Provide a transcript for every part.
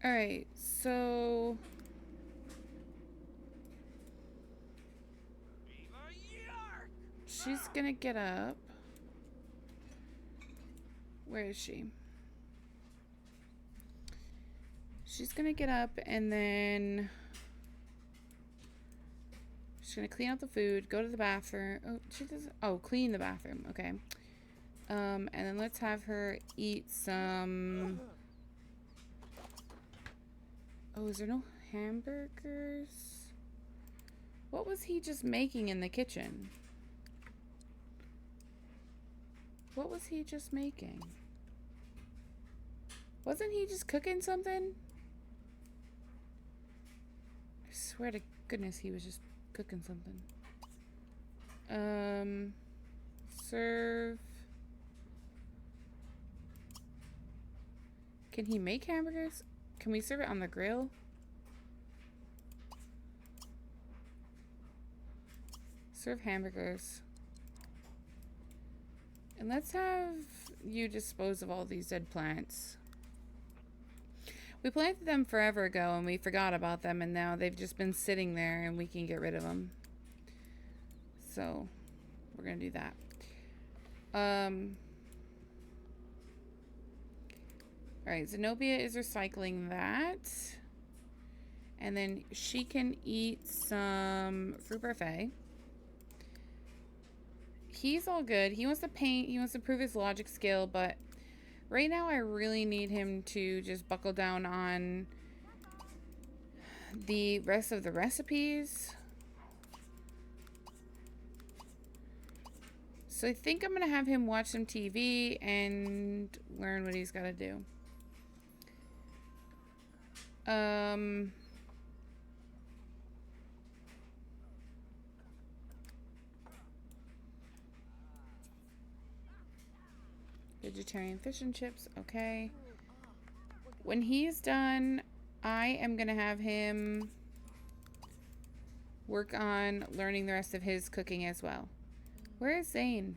Alright, so... she's gonna get up. Where is she? She's gonna get up and then... she's gonna clean out the food, go to the bathroom. Oh, she doesn't... oh, clean the bathroom. Okay. And then let's have her eat some... oh, is there no hamburgers? What was he just making in the kitchen? What was he just making? Wasn't he just cooking something? I swear to goodness he was just cooking something. Serve. Can he make hamburgers? Can we serve it on the grill? Serve hamburgers. And let's have you dispose of all these dead plants. We planted them forever ago and we forgot about them, and now they've just been sitting there and we can get rid of them. So we're gonna do that. Alright, Zenobia is recycling that. And then she can eat some fruit parfait. He's all good. He wants to paint. He wants to prove his logic skill, but right now I really need him to just buckle down on the rest of the recipes. So I think I'm going to have him watch some TV and learn what he's got to do. Vegetarian fish and chips, okay. When he's done, I am gonna have him work on learning the rest of his cooking as well. Where is Zane?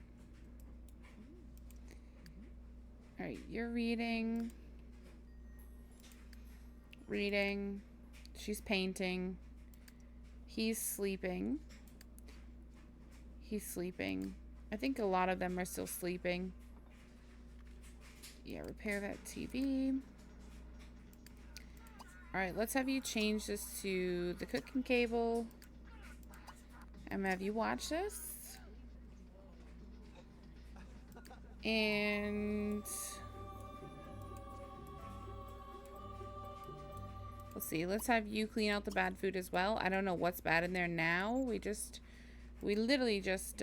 Alright, you're reading. Reading. She's painting. He's sleeping. He's sleeping. I think a lot of them are still sleeping. Yeah, repair that TV. Alright, let's have you change this to the cooking cable. I'm gonna have you watch this. And let's see, let's have you clean out the bad food as well. I don't know what's bad in there now. We literally just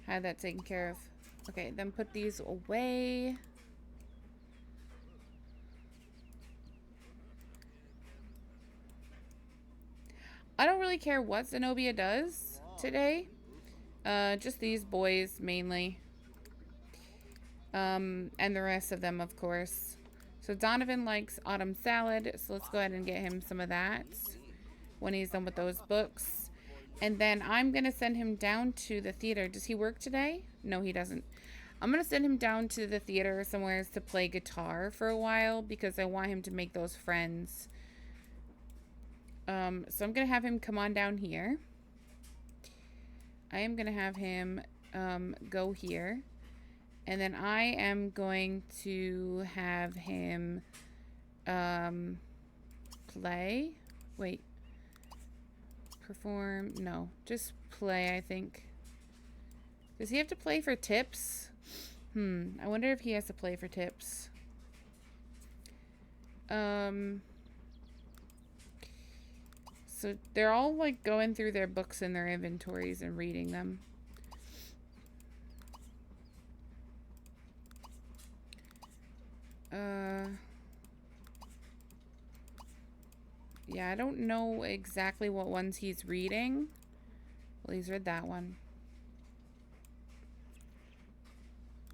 had that taken care of. Okay, then put these away. I don't really care what Zenobia does today. Just these boys mainly. And the rest of them, of course. So Donovan likes autumn salad, so let's go ahead and get him some of that when he's done with those books. And then I'm going to send him down to the theater. Does he work today? No, he doesn't. I'm going to send him down to the theater somewhere to play guitar for a while because I want him to make those friends. So I'm going to have him come on down here. I am going to have him go here. And then I am going to have him play. Wait. Perform. No, just play, I think. Does he have to play for tips? I wonder if he has to play for tips. So they're all like going through their books and their inventories and reading them. Yeah, I don't know exactly what ones he's reading. Well, he's read that one.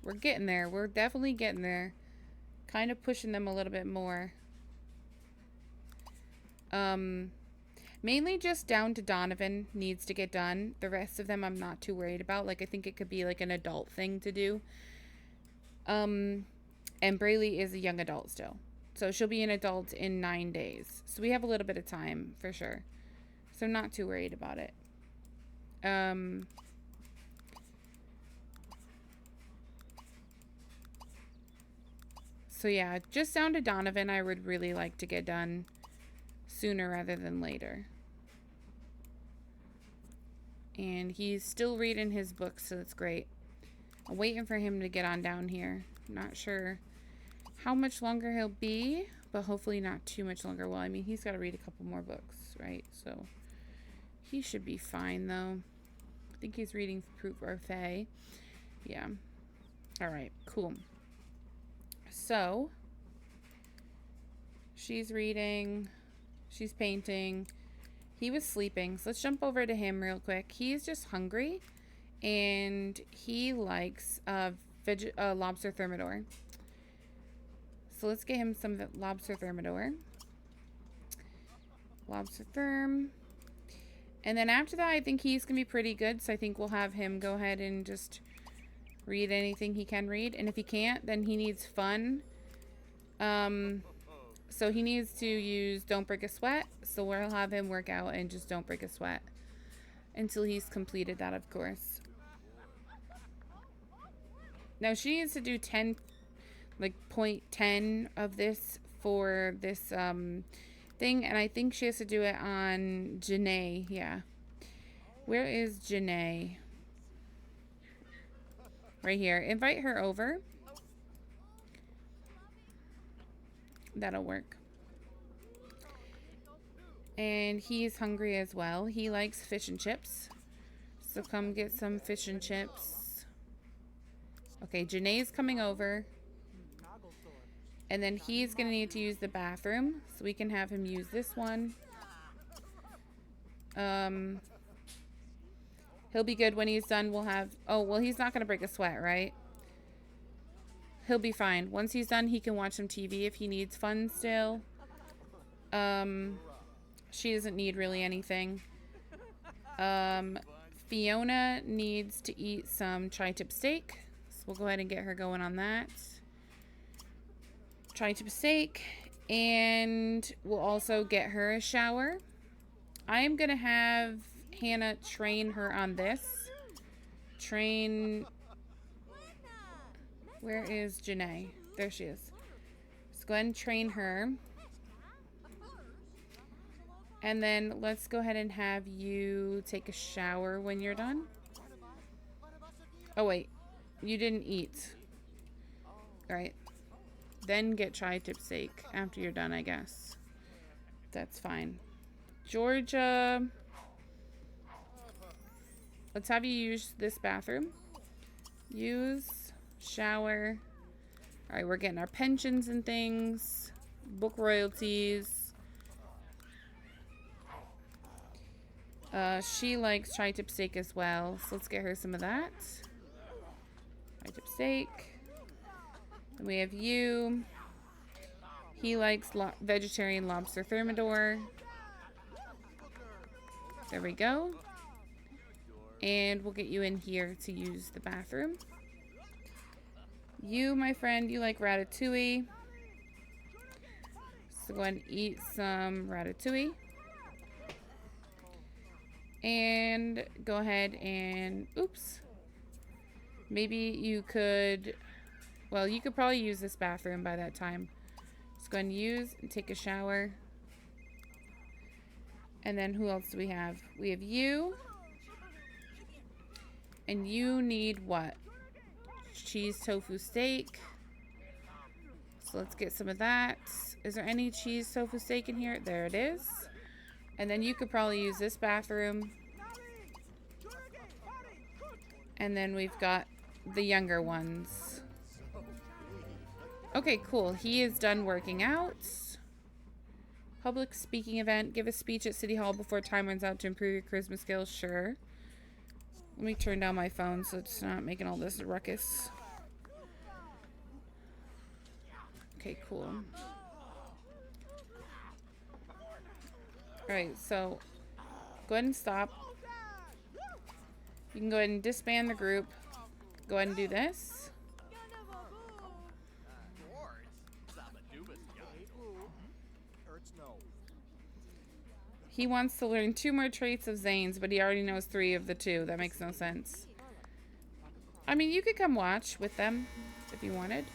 We're getting there. We're definitely getting there. Kind of pushing them a little bit more. Mainly just down to Donovan needs to get done. The rest of them I'm not too worried about. Like, I think it could be like an adult thing to do. And Braylee is a young adult still. So she'll be an adult in 9 days. So we have a little bit of time for sure. So I'm not too worried about it. So yeah, just down to Donovan, I would really like to get done sooner rather than later. And he's still reading his books, so that's great. I'm waiting for him to get on down here. I'm not sure how much longer he'll be, but hopefully not too much longer. Well, I mean, he's got to read a couple more books, right? So he should be fine, though. I think he's reading Proof or Faye. Yeah. All right, cool. So she's reading, she's painting. He was sleeping, so let's jump over to him real quick. He's just hungry, and he likes lobster thermidor. So let's get him some lobster thermidor. Lobster therm. And then after that, I think he's going to be pretty good, so I think we'll have him go ahead and just read anything he can read. And if he can't, then he needs fun. So he needs to use Don't Break a Sweat. So we'll have him work out and just Don't Break a Sweat until he's completed that, of course. Now she needs to do 10, like 0.10 of this for this thing. And I think she has to do it on Janae. Yeah. Where is Janae? Right here. Invite her over. That'll work. And he's hungry as well. He likes fish and chips. So come get some fish and chips. Okay, Janae's coming over. And then he's going to need to use the bathroom. So we can have him use this one. He'll be good when he's done. We'll have... Oh, well, he's not going to break a sweat, right? He'll be fine. Once he's done, he can watch some TV if he needs fun still. She doesn't need really anything. Fiona needs to eat some tri-tip steak. So we'll go ahead and get her going on that. Tri-tip steak. And we'll also get her a shower. I am going to have Hannah train her on this. Train... Where is Janae? There she is. Let's go ahead and train her. And then let's go ahead and have you take a shower when you're done. Oh, wait. You didn't eat. All right. Then get tri-tip steak after you're done, I guess. That's fine. Georgia. Let's have you use this bathroom. Use... Shower. All right, we're getting our pensions and things. Book royalties. She likes tri-tip steak as well, so let's get her some of that. Tri-tip steak. Then we have you. He likes vegetarian lobster thermidor. There we go. And we'll get you in here to use the bathroom. You, my friend, you like ratatouille. So go ahead and eat some ratatouille. And go ahead and, oops. Maybe you could, well, you could probably use this bathroom by that time. Let's go ahead and use and take a shower. And then who else do we have? We have you. And you need what? Cheese tofu steak. So let's get some of that. Is there any cheese tofu steak in here? There it is. And then you could probably use this bathroom. And then we've got the younger ones. Okay, cool. He is done working out. Public speaking event. Give a speech at City Hall before time runs out to improve your charisma skills. Sure. Let me turn down my phone so it's not making all this ruckus. Okay, cool. Alright, so go ahead and stop. You can go ahead and disband the group. Go ahead and do this. He wants to learn 2 more traits of Zane's, but he already knows 3 of the 2. That makes no sense. I mean, you could come watch with them if you wanted.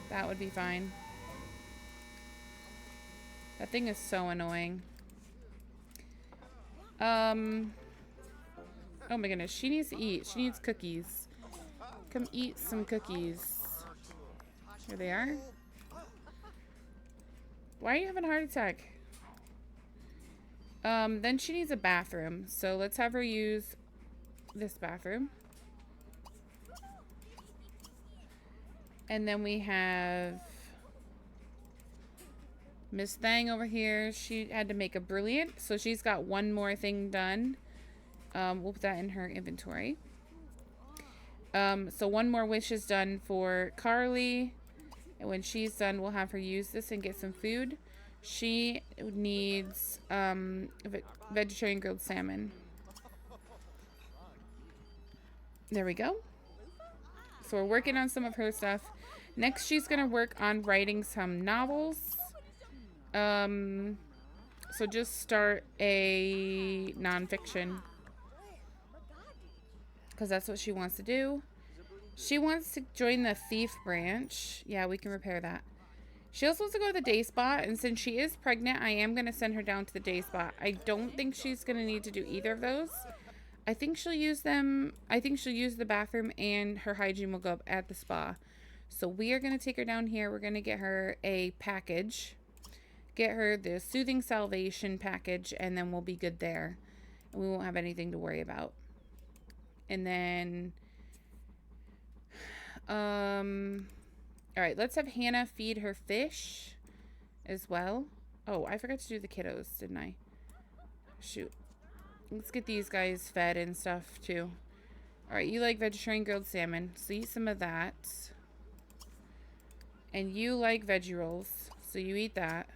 That would be fine. That thing is so annoying. Oh my goodness, she needs to eat. She needs cookies. Come eat some cookies. Here they are. Why are you having a heart attack? Then she needs a bathroom. So let's have her use this bathroom. And then we have Miss Thang over here. She had to make a brilliant. So she's got 1 more thing done. We'll put that in her inventory. So 1 more wish is done for Carly. And when she's done, we'll have her use this and get some food. She needs vegetarian grilled salmon. There we go. So we're working on some of her stuff. Next, she's going to work on writing some novels. So just start a nonfiction. Because that's what she wants to do. She wants to join the thief branch. Yeah, we can repair that. She also wants to go to the day spa. And since she is pregnant, I am going to send her down to the day spa. I don't think she's going to need to do either of those. I think she'll use them. I think she'll use the bathroom and her hygiene will go up at the spa. So we are going to take her down here. We're going to get her a package. Get her the Soothing Salvation package. And then we'll be good there. And we won't have anything to worry about. And then... Alright, let's have Hannah feed her fish as well. Oh, I forgot to do the kiddos, didn't I? Shoot. Let's get these guys fed and stuff, too. Alright, you like vegetarian grilled salmon, so eat some of that. And you like veggie rolls, so you eat that.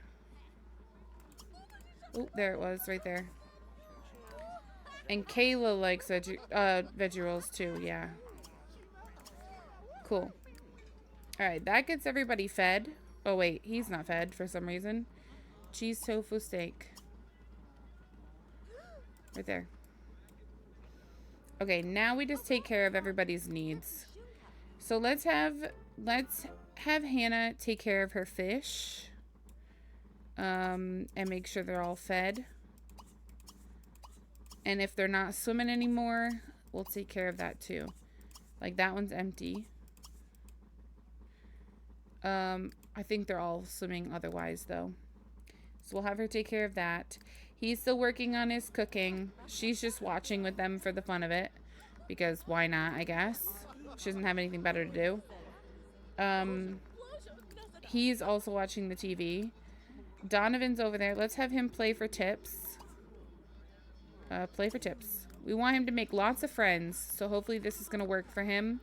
Oh, there it was, right there. And Kayla likes veggie rolls, too, yeah. Cool. Alright, that gets everybody fed. Oh, wait. He's not fed for some reason. Cheese tofu steak. Right there. Okay, now we just take care of everybody's needs. So let's have Hannah take care of her fish. And make sure they're all fed. And if they're not swimming anymore, we'll take care of that too. Like that one's empty. I think they're all swimming otherwise though. So we'll have her take care of that. He's still working on his cooking. She's just watching with them for the fun of it. Because why not, I guess. She doesn't have anything better to do. He's also watching the TV. Donovan's over there. Let's have him play for tips. Play for tips. We want him to make lots of friends. So hopefully this is going to work for him.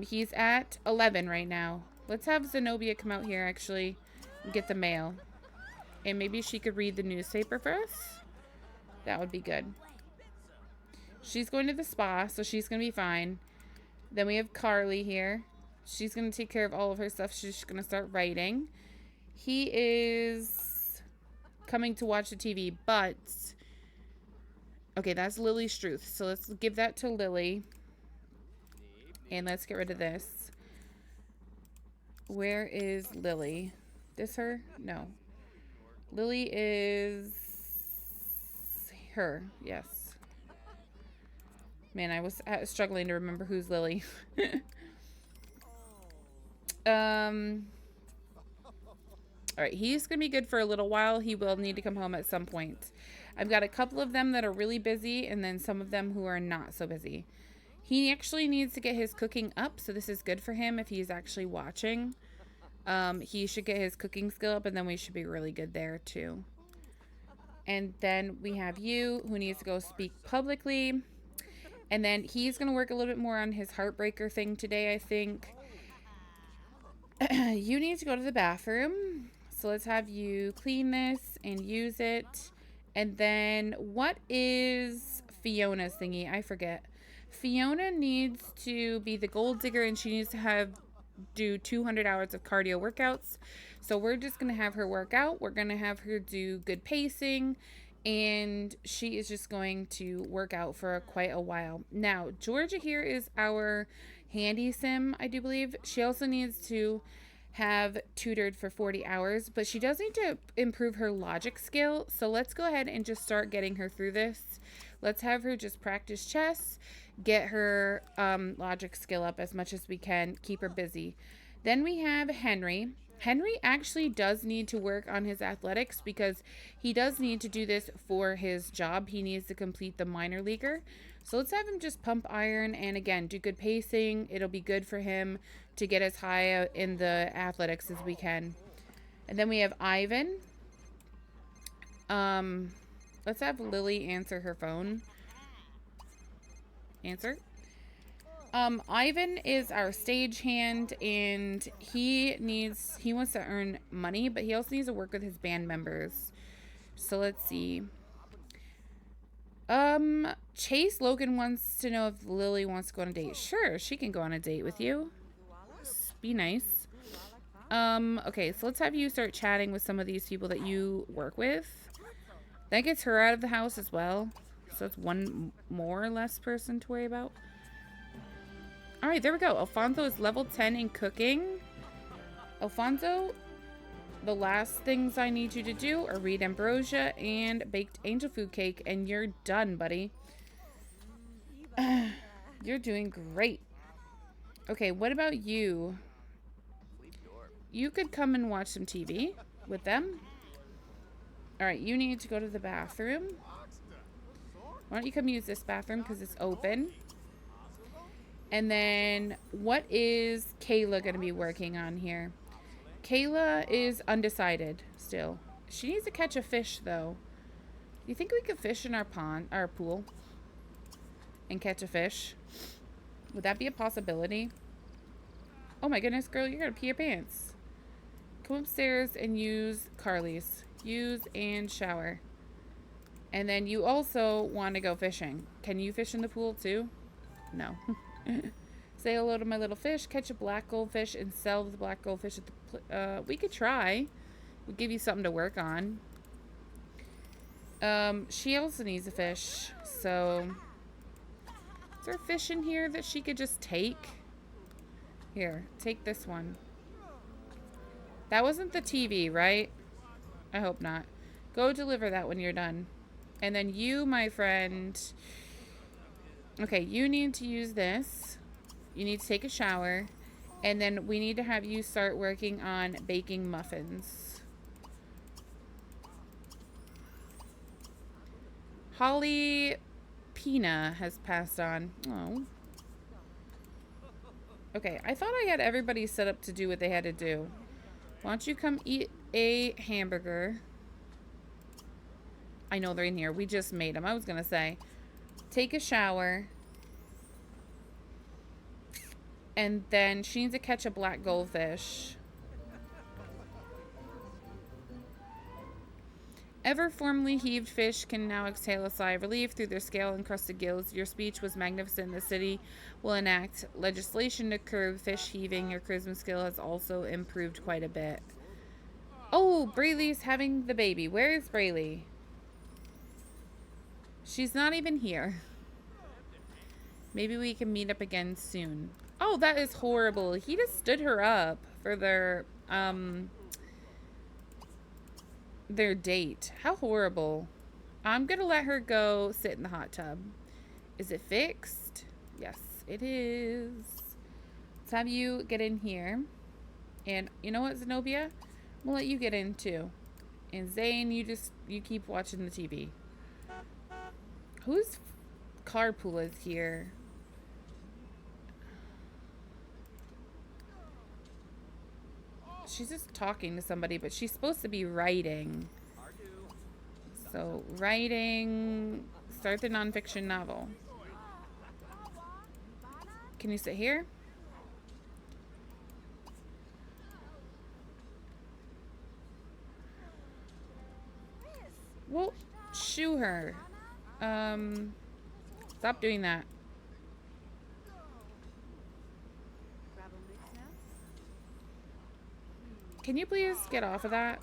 He's at 11 right now. Let's have Zenobia come out here, actually, and get the mail. And maybe she could read the newspaper for us. That would be good. She's going to the spa, so she's going to be fine. Then we have Carly here. She's going to take care of all of her stuff. She's going to start writing. He is coming to watch the TV, but... Okay, that's Lily's truth. So let's give that to Lily. And let's get rid of this. Where is Lily? This her? No. Lily is her. Yes. Man, I was struggling to remember who's Lily. Alright, he's going to be good for a little while. He will need to come home at some point. I've got a couple of them that are really busy and then some of them who are not so busy. He actually needs to get his cooking up, so this is good for him if he's actually watching. He should get his cooking skill up, and then we should be really good there, too. And then we have you, who needs to go speak publicly. And then he's going to work a little bit more on his heartbreaker thing today, I think. You need to go to the bathroom. So let's have you clean this and use it. And then what is Fiona's thingy? I forget. Fiona needs to be the gold digger, and she needs to have do 200 hours of cardio workouts. So we're just going to have her work out. We're going to have her do good pacing, and she is just going to work out for quite a while. Now, Georgia here is our handy sim, I do believe. She also needs to have tutored for 40 hours, but she does need to improve her logic skill. So let's go ahead and just start getting her through this. Let's have her just practice chess, get her logic skill up as much as we can, keep her busy. Then we have Henry. Henry actually does need to work on his athletics because he does need to do this for his job. He needs to complete the minor leaguer. So let's have him just pump iron and, again, do good pacing. It'll be good for him to get as high in the athletics as we can. And then we have Ivan. Let's have Lily answer her phone. Answer. Ivan is our stagehand, and he wants to earn money, but he also needs to work with his band members. So let's see. Chase Logan wants to know if Lily wants to go on a date. Sure, she can go on a date with you. Be nice. Okay, so let's have you start chatting with some of these people that you work with. That gets her out of the house as well. So it's one more or less person to worry about. Alright, there we go. Alfonso is level 10 in cooking. Alfonso, the last things I need you to do are read ambrosia and baked angel food cake, and you're done, buddy. You're doing great. Okay, what about you? You could come and watch some TV with them. Alright, you need to go to the bathroom. Why don't you come use this bathroom because it's open. And then, what is Kayla going to be working on here? Kayla is undecided still. She needs to catch a fish, though. Do you think we could fish in our pond, our pool? And catch a fish? Would that be a possibility? Oh my goodness, girl, you're going to pee your pants. Come upstairs and use Carly's. Use and shower. And then you also want to go fishing. Can you fish in the pool, too? No. Say hello to my little fish, catch a black goldfish, and sell the black goldfish at the... we could try. We'll give you something to work on. She also needs a fish, so... Is there a fish in here that she could just take? Here, take this one. That wasn't the TV, right? I hope not. Go deliver that when you're done. And then you, my friend... Okay, you need to use this. You need to take a shower. And then we need to have you start working on baking muffins. Holly Pina has passed on. Oh. Okay, I thought I had everybody set up to do what they had to do. Why don't you come eat a hamburger? I know they're in here. We just made them. I was going to say. Take a shower. And then she needs to catch a black goldfish. Ever formerly heaved fish can now exhale a sigh of relief through their scale-encrusted gills. Your speech was magnificent. The city will enact legislation to curb fish heaving. Your charisma skill has also improved quite a bit. Oh, Braylee's having the baby. Where is Braylee? She's not even here. Maybe we can meet up again soon. Oh, that is horrible. He just stood her up for their date. How horrible. I'm gonna let her go sit in the hot tub. Is it fixed? Yes, it is. Let's have you get in here. And you know what, Zenobia? We'll let you get in too. And Zane, you keep watching the TV. Whose carpool is here? She's just talking to somebody, but she's supposed to be writing. So, writing. Start the nonfiction novel. Can you sit here? Well, shoo her. Stop doing that. Can you please get off of that?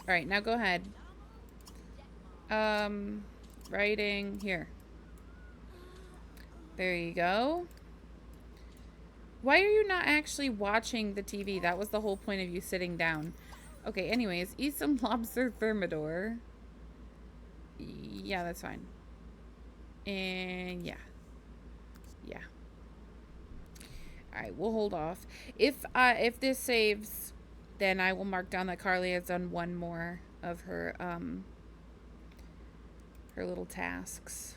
Alright, now go ahead. Writing here. There you go. Why are you not actually watching the TV? That was the whole point of you sitting down. Okay, anyways, eat some lobster thermidor. Yeah, that's fine. And yeah. Yeah. Alright, we'll hold off. If this saves, then I will mark down that Carly has done one more of her her little tasks.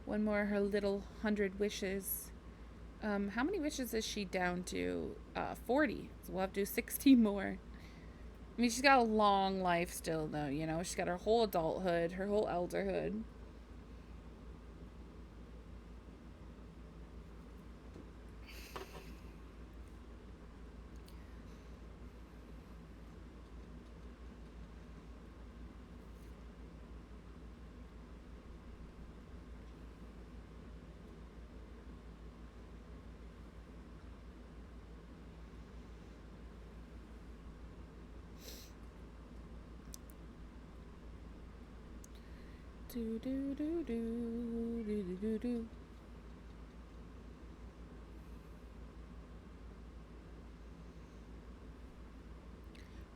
One more of her little 100 wishes. How many wishes is she down to? 40. So we'll have to do 16 more. I mean, she's got a long life still, though, you know. She's got her whole adulthood, her whole elderhood. Do do do do do do do do.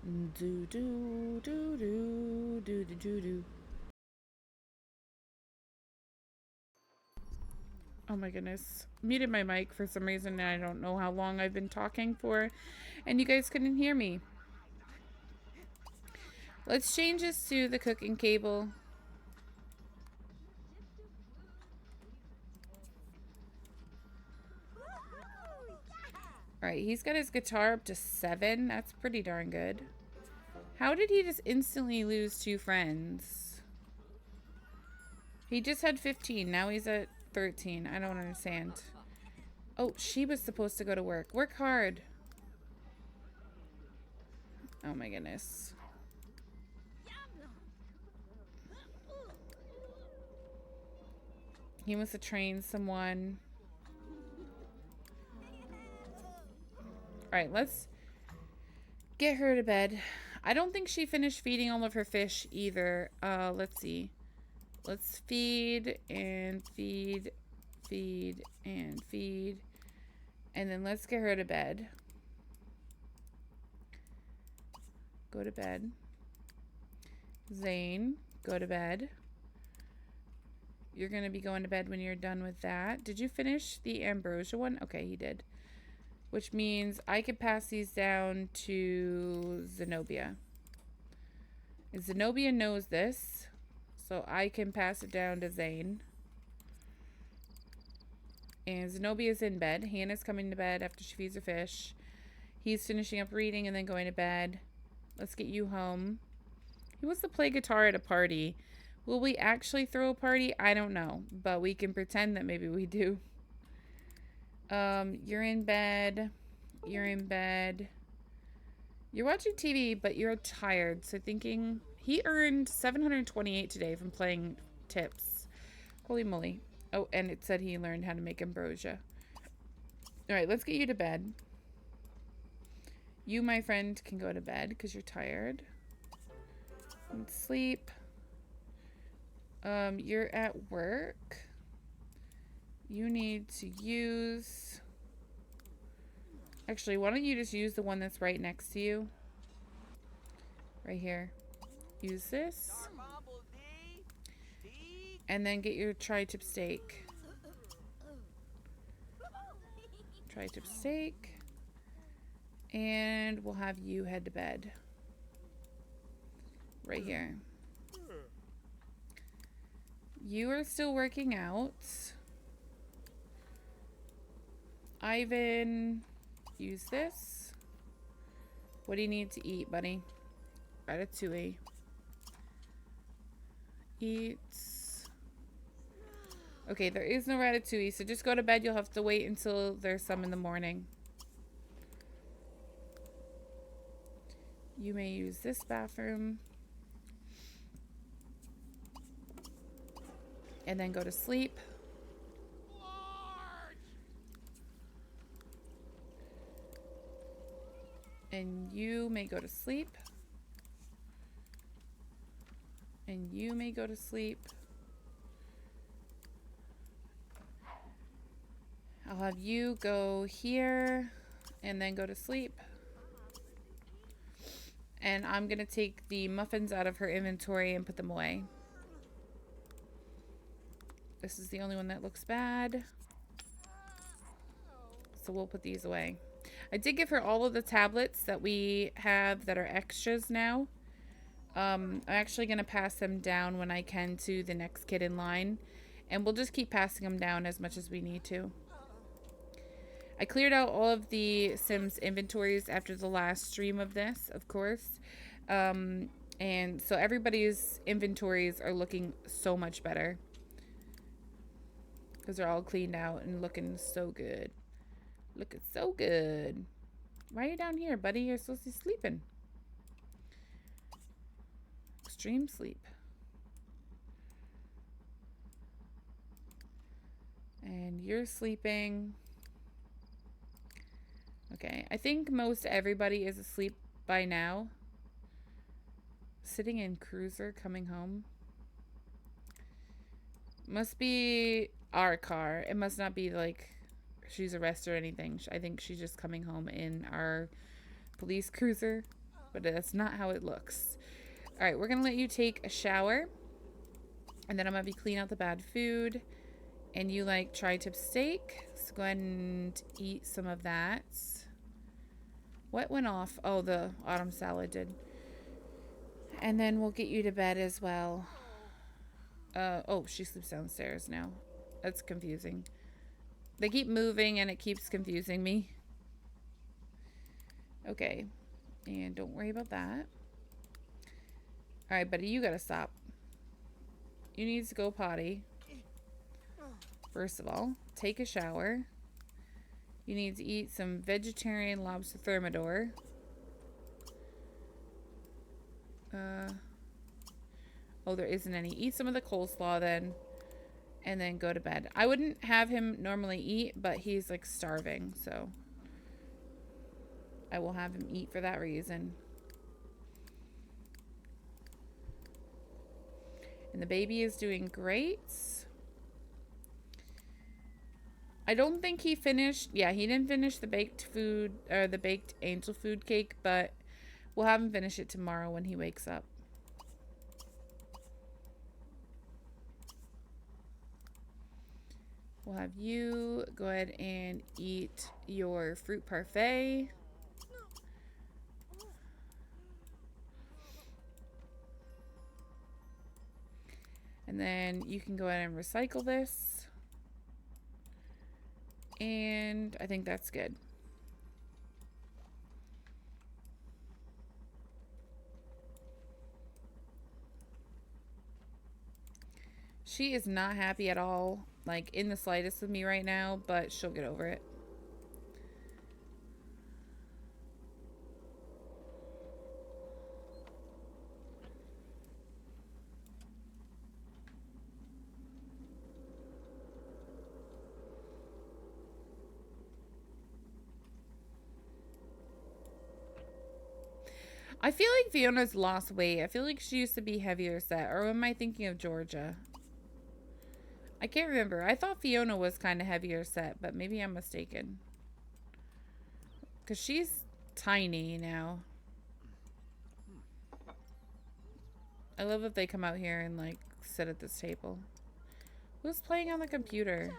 Do do do do do do do do. Oh my goodness. Muted my mic for some reason and I don't know how long I've been talking for and you guys couldn't hear me. Let's change this to the cooking cable. Alright, he's got his guitar up to 7. That's pretty darn good. How did he just instantly lose 2 friends? He just had 15. Now he's at 13. I don't understand. Oh, she was supposed to go to work. Work hard. Oh my goodness. He must have trained someone. Alright, let's get her to bed. I don't think she finished feeding all of her fish either. Let's see. Let's feed and feed, feed and feed. And then let's get her to bed. Go to bed. Zane, go to bed. You're going to be going to bed when you're done with that. Did you finish the ambrosia one? Okay, he did. Which means I could pass these down to Zenobia. And Zenobia knows this. So I can pass it down to Zane. And Zenobia's in bed. Hannah's coming to bed after she feeds her fish. He's finishing up reading and then going to bed. Let's get you home. He wants to play guitar at a party. Will we actually throw a party? I don't know. But we can pretend that maybe we do. You're in bed. You're in bed. You're watching TV, but you're tired. So thinking he earned 728 today from playing tips. Holy moly. Oh, and it said he learned how to make ambrosia. All right, let's get you to bed. You, my friend, can go to bed because you're tired. And sleep. You're at work. You need to use... Actually, why don't you just use the one that's right next to you? Right here. Use this. And then get your tri-tip steak. Tri-tip steak. And we'll have you head to bed. Right here. You are still working out. Ivan, use this. What do you need to eat, buddy? Ratatouille. Eat. Okay, there is no ratatouille, so just go to bed. You'll have to wait until there's some in the morning. You may use this bathroom. And then go to sleep. And you may go to sleep. And you may go to sleep. I'll have you go here and then go to sleep. And I'm going to take the muffins out of her inventory and put them away. This is the only one that looks bad. So we'll put these away. I did give her all of the tablets that we have that are extras now. I'm actually going to pass them down when I can to the next kid in line. And we'll just keep passing them down as much as we need to. I cleared out all of the Sims inventories after the last stream of this, of course. And so everybody's inventories are looking so much better. Because they're all cleaned out and looking so good. Looking so good. Why are you down here, buddy? You're supposed to be sleeping. Extreme sleep. And you're sleeping. Okay, I think most everybody is asleep by now. Sitting in cruiser, coming home. Must be our car. It must not be like she's arrested or anything. I think she's just coming home in our police cruiser. But that's not how it looks. Alright, we're going to let you take a shower. And then I'm going to be cleaning out the bad food. And you like tri-tip steak. So go ahead and eat some of that. What went off? Oh, the autumn salad did. And then we'll get you to bed as well. Oh, she sleeps downstairs now. That's confusing. They keep moving and it keeps confusing me. Okay. And don't worry about that. Alright, buddy, you gotta stop. You need to go potty. First of all, take a shower. You need to eat some vegetarian lobster thermidor. Oh, there isn't any. Eat some of the coleslaw then. And then go to bed. I wouldn't have him normally eat, but he's like starving, so I will have him eat for that reason. And the baby is doing great. I don't think he finished. Yeah, he didn't finish the baked food or the baked angel food cake, but we'll have him finish it tomorrow when he wakes up. We'll have you go ahead and eat your fruit parfait. And then you can go ahead and recycle this. And I think that's good. She is not happy at all, like in the slightest with me right now, but she'll get over it. I feel like Fiona's lost weight. I feel like she used to be heavier set. Or am I thinking of Georgia? I can't remember. I thought Fiona was kind of heavier set, but maybe I'm mistaken. Because she's tiny now. I love that they come out here and like sit at this table. Who's playing on the computer?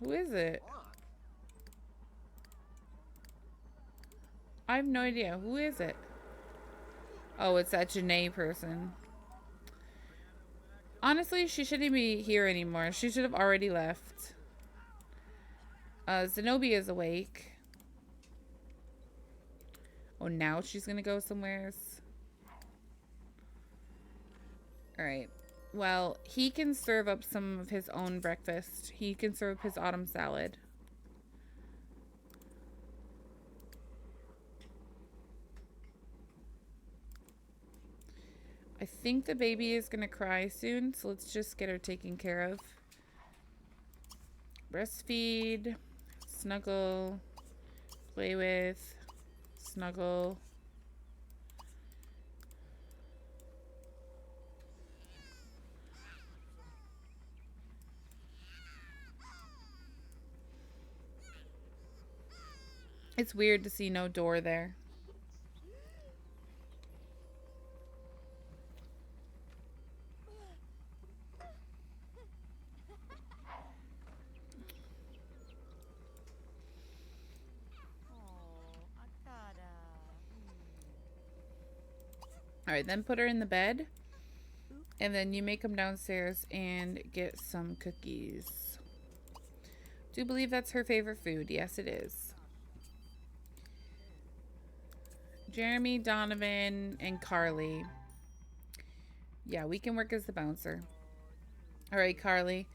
Who is it? I have no idea. Who is it? Oh, it's that Janae person. Honestly, she shouldn't be here anymore. She should have already left. Zenobia is awake. Oh, now she's gonna go somewhere. Alright. Well, he can serve up some of his own breakfast. He can serve his autumn salad. I think the baby is going to cry soon, so let's just get her taken care of. Breastfeed, snuggle, play with, snuggle. It's weird to see no door there. Alright, then put her in the bed. And then you make them downstairs and get some cookies. Do you believe that's her favorite food? Yes, it is. Jeremy, Donovan, and Carly. Yeah, we can work as the bouncer. Alright, Carly.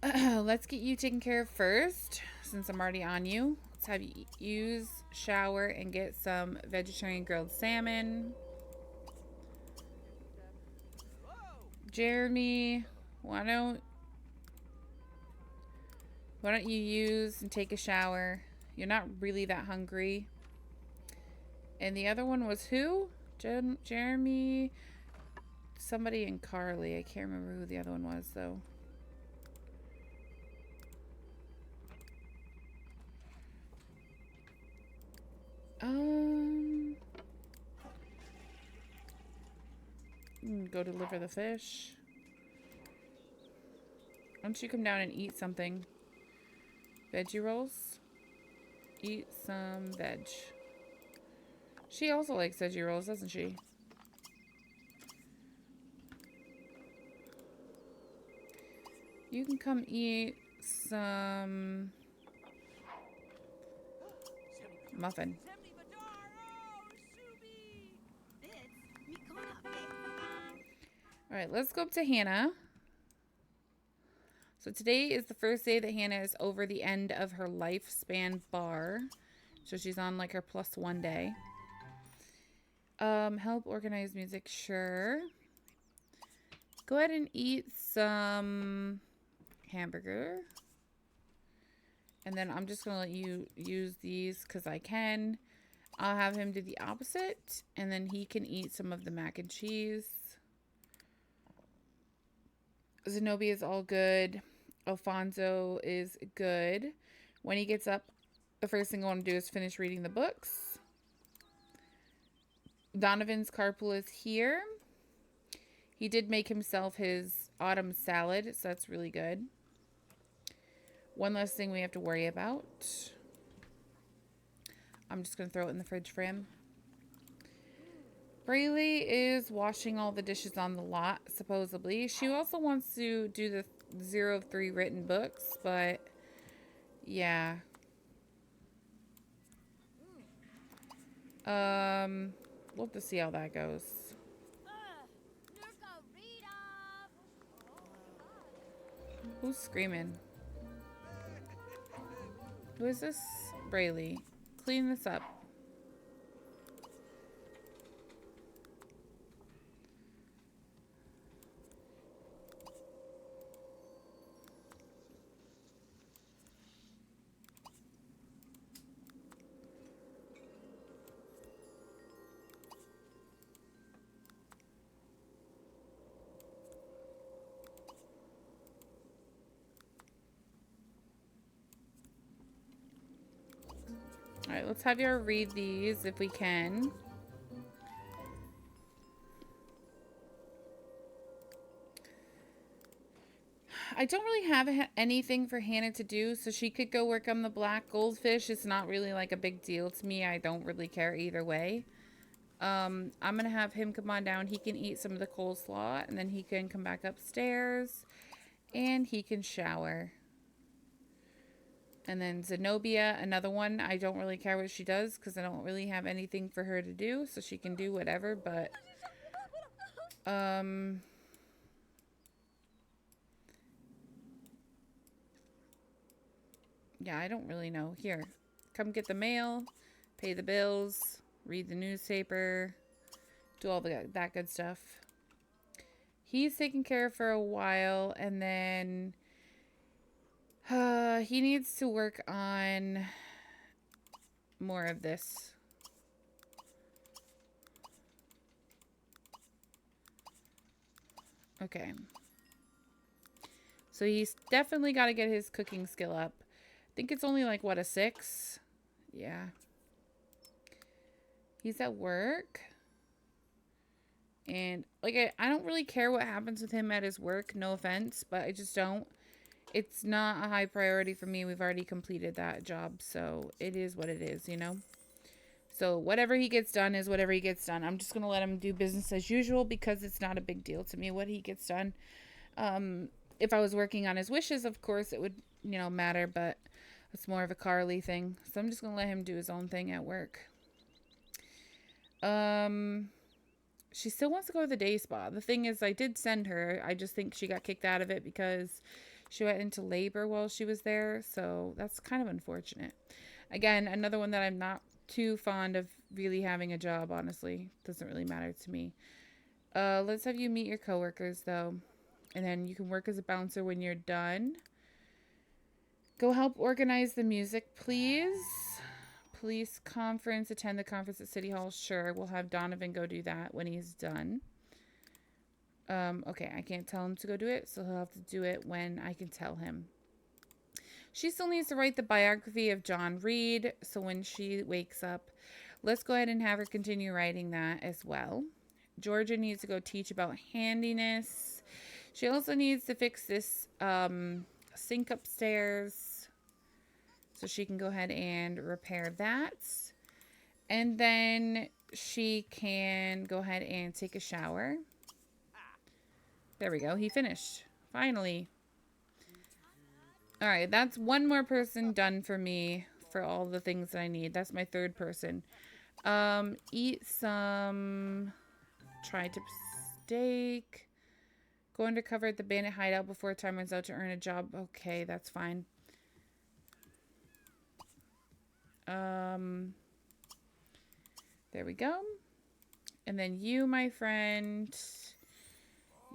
Let's get you taken care of first, since I'm already on you. Let's have you use, shower, and get some vegetarian grilled salmon. Jeremy, why don't you use and take a shower? You're not really that hungry. And the other one was who? Jeremy, somebody, and Carly. I can't remember who the other one was though. Go deliver the fish. Why don't you come down and eat something? Veggie rolls? Eat some veg. She also likes veggie rolls, doesn't she? You can come eat some muffin. Alright, let's go up to Hannah. So today is the first day that Hannah is over the end of her lifespan bar. So she's on like her +1 day. Help organize music, sure. Go ahead and eat some hamburger. And then I'm just going to let you use these because I can. I'll have him do the opposite. And then he can eat some of the mac and cheese. Zenobia is all good. Alfonso is good. When he gets up, the first thing I want to do is finish reading the books. Donovan's carpool is here. He did make himself his autumn salad, so that's really good. One less thing we have to worry about. I'm just going to throw it in the fridge for him. Braylee is washing all the dishes on the lot, supposedly. She also wants to do the 0 of 3 written books, but yeah. We'll have to see how that goes. Who's screaming? Who is this? Braylee. Clean this up. Alright, let's have you read these if we can. I don't really have anything for Hannah to do, so she could go work on the black goldfish. It's not really like a big deal to me. I don't really care either way. I'm going to have him come on down. He can eat some of the coleslaw, and then he can come back upstairs, and he can shower. And then Zenobia, another one. I don't really care what she does because I don't really have anything for her to do. So she can do whatever. But, yeah, I don't really know. Here, come get the mail, pay the bills, read the newspaper, do all that good stuff. He's taken care of for a while, and then he needs to work on more of this. Okay. So he's definitely got to get his cooking skill up. I think it's only like, what, a 6? Yeah. He's at work. And, like, I don't really care what happens with him at his work. No offense, but I just don't. It's not a high priority for me. We've already completed that job, so it is what it is, you know? So whatever he gets done is whatever he gets done. I'm just going to let him do business as usual because it's not a big deal to me what he gets done. If I was working on his wishes, of course, it would, you know, matter, but it's more of a Carly thing. So I'm just going to let him do his own thing at work. She still wants to go to the day spa. The thing is, I did send her. I just think she got kicked out of it because she went into labor while she was there. So that's kind of unfortunate. Again, another one that I'm not too fond of really having a job, honestly. Doesn't really matter to me. Let's have you meet your coworkers, though. And then you can work as a bouncer when you're done. Go help organize the music, please. Police conference. Attend the conference at City Hall. Sure, we'll have Donovan go do that when he's done. Okay, I can't tell him to go do it, so he'll have to do it when I can tell him. She still needs to write the biography of John Reed, so when she wakes up, let's go ahead and have her continue writing that as well. Georgia needs to go teach about handiness. She also needs to fix this sink upstairs, so she can go ahead and repair that. And then she can go ahead and take a shower. There we go. He finished. Finally. Alright, that's one more person done for me for all the things that I need. That's my third person. Eat some tri-tip steak. Go undercover at the bandit hideout before time runs out to earn a job. Okay, that's fine. There we go. And then you, my friend,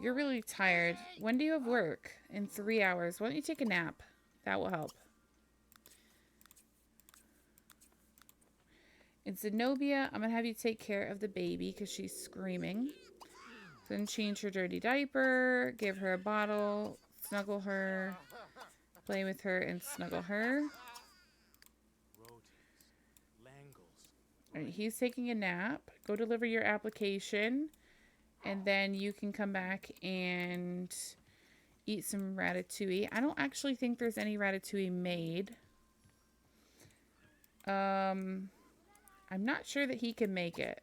you're really tired. When do you have work? In 3 hours. Why don't you take a nap? That will help. In Zenobia, I'm going to have you take care of the baby because she's screaming. Then change her dirty diaper, give her a bottle, snuggle her, play with her, and snuggle her. All right, he's taking a nap. Go deliver your application, and then you can come back and eat some ratatouille. I don't actually think there's any ratatouille made. I'm not sure that he can make it.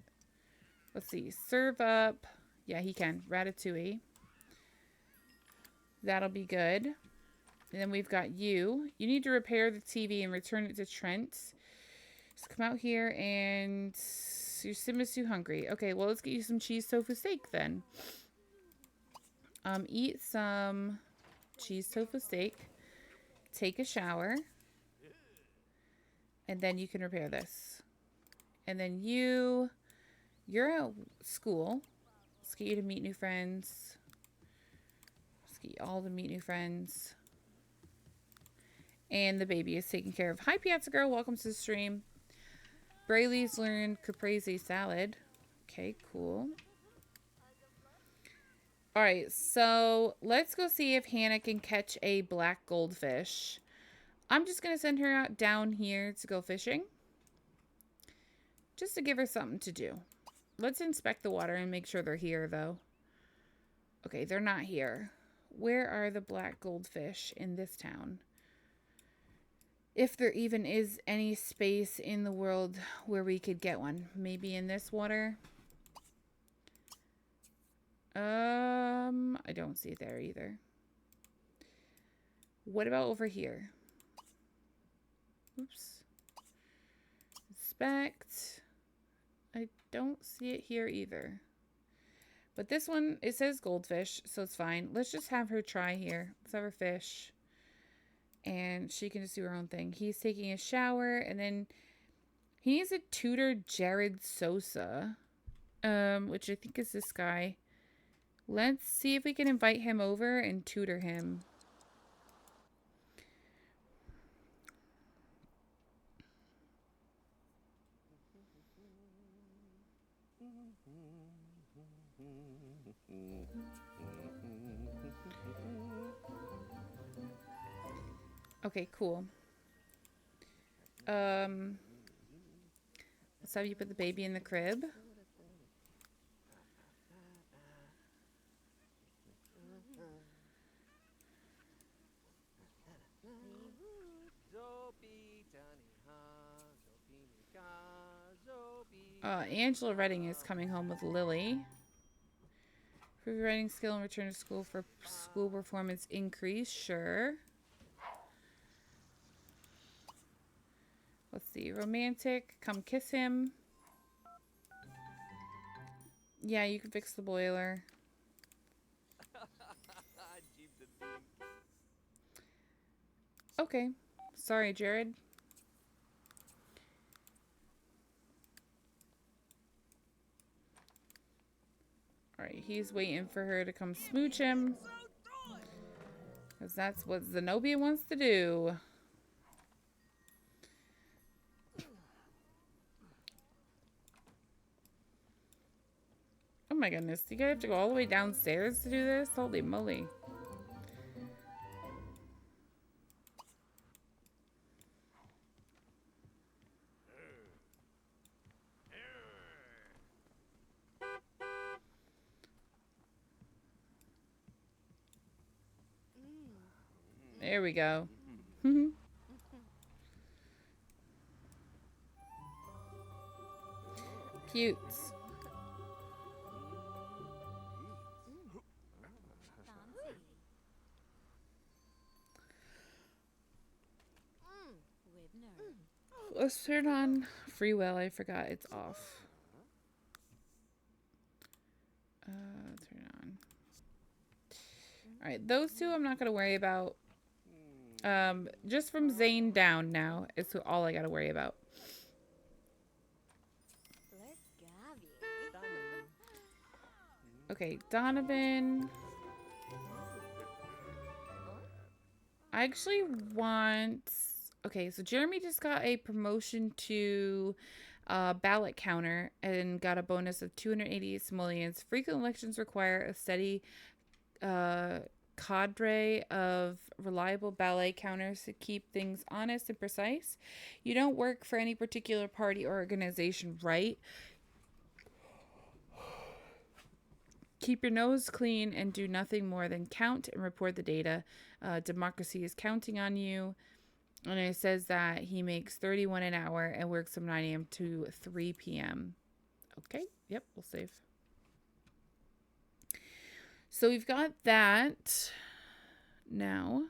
Let's see. Serve up. Yeah, he can. Ratatouille. That'll be good. And then we've got you. You need to repair the TV and return it to Trent. Just come out here and your sim is too hungry. Okay, well, let's get you some cheese tofu steak then. Eat some cheese tofu steak. Take a shower. And then you can repair this. And then you're at school. Let's get you to meet new friends. Let's get you all to meet new friends. And the baby is taken care of. Hi, Piazza Girl. Welcome to the stream. Braylee's learned caprese salad. Okay, cool. Alright, so let's go see if Hannah can catch a black goldfish. I'm just going to send her out down here to go fishing. Just to give her something to do. Let's inspect the water and make sure they're here, though. Okay, they're not here. Where are the black goldfish in this town? If there even is any space in the world where we could get one. Maybe in this water? I don't see it there either. What about over here? Oops. Inspect. I don't see it here either. But this one, it says goldfish, so it's fine. Let's just have her try here. Let's have her fish. And she can just do her own thing. He's taking a shower, and then he needs to tutor Jared Sosa. which I think is this guy. Let's see if we can invite him over and tutor him. Okay, cool. Let's have you put the baby in the crib. Angela Redding is coming home with Lily. Prove your writing skill and return to school for school performance increase. Sure. Let's see. Romantic. Come kiss him. Yeah, you can fix the boiler. Okay. Sorry, Jared. Alright, he's waiting for her to come smooch him. Because that's what Zenobia wants to do. Oh my goodness, you guys have to go all the way downstairs to do this? Holy moly. There we go. Cute. Let's turn on free will. I forgot it's off. Turn it on. Alright, those two I'm not going to worry about. Just from Zane down now is all I got to worry about. Okay, Donovan. I actually want... Okay, so Jeremy just got a promotion to ballot counter and got a bonus of 288 simoleons. Frequent elections require a steady cadre of reliable ballot counters to keep things honest and precise. You don't work for any particular party or organization, right? Keep your nose clean and do nothing more than count and report the data. Democracy is counting on you. And it says that he makes $31 an hour and works from 9 a.m. to 3 p.m. Okay, yep, we'll save. So we've got that now.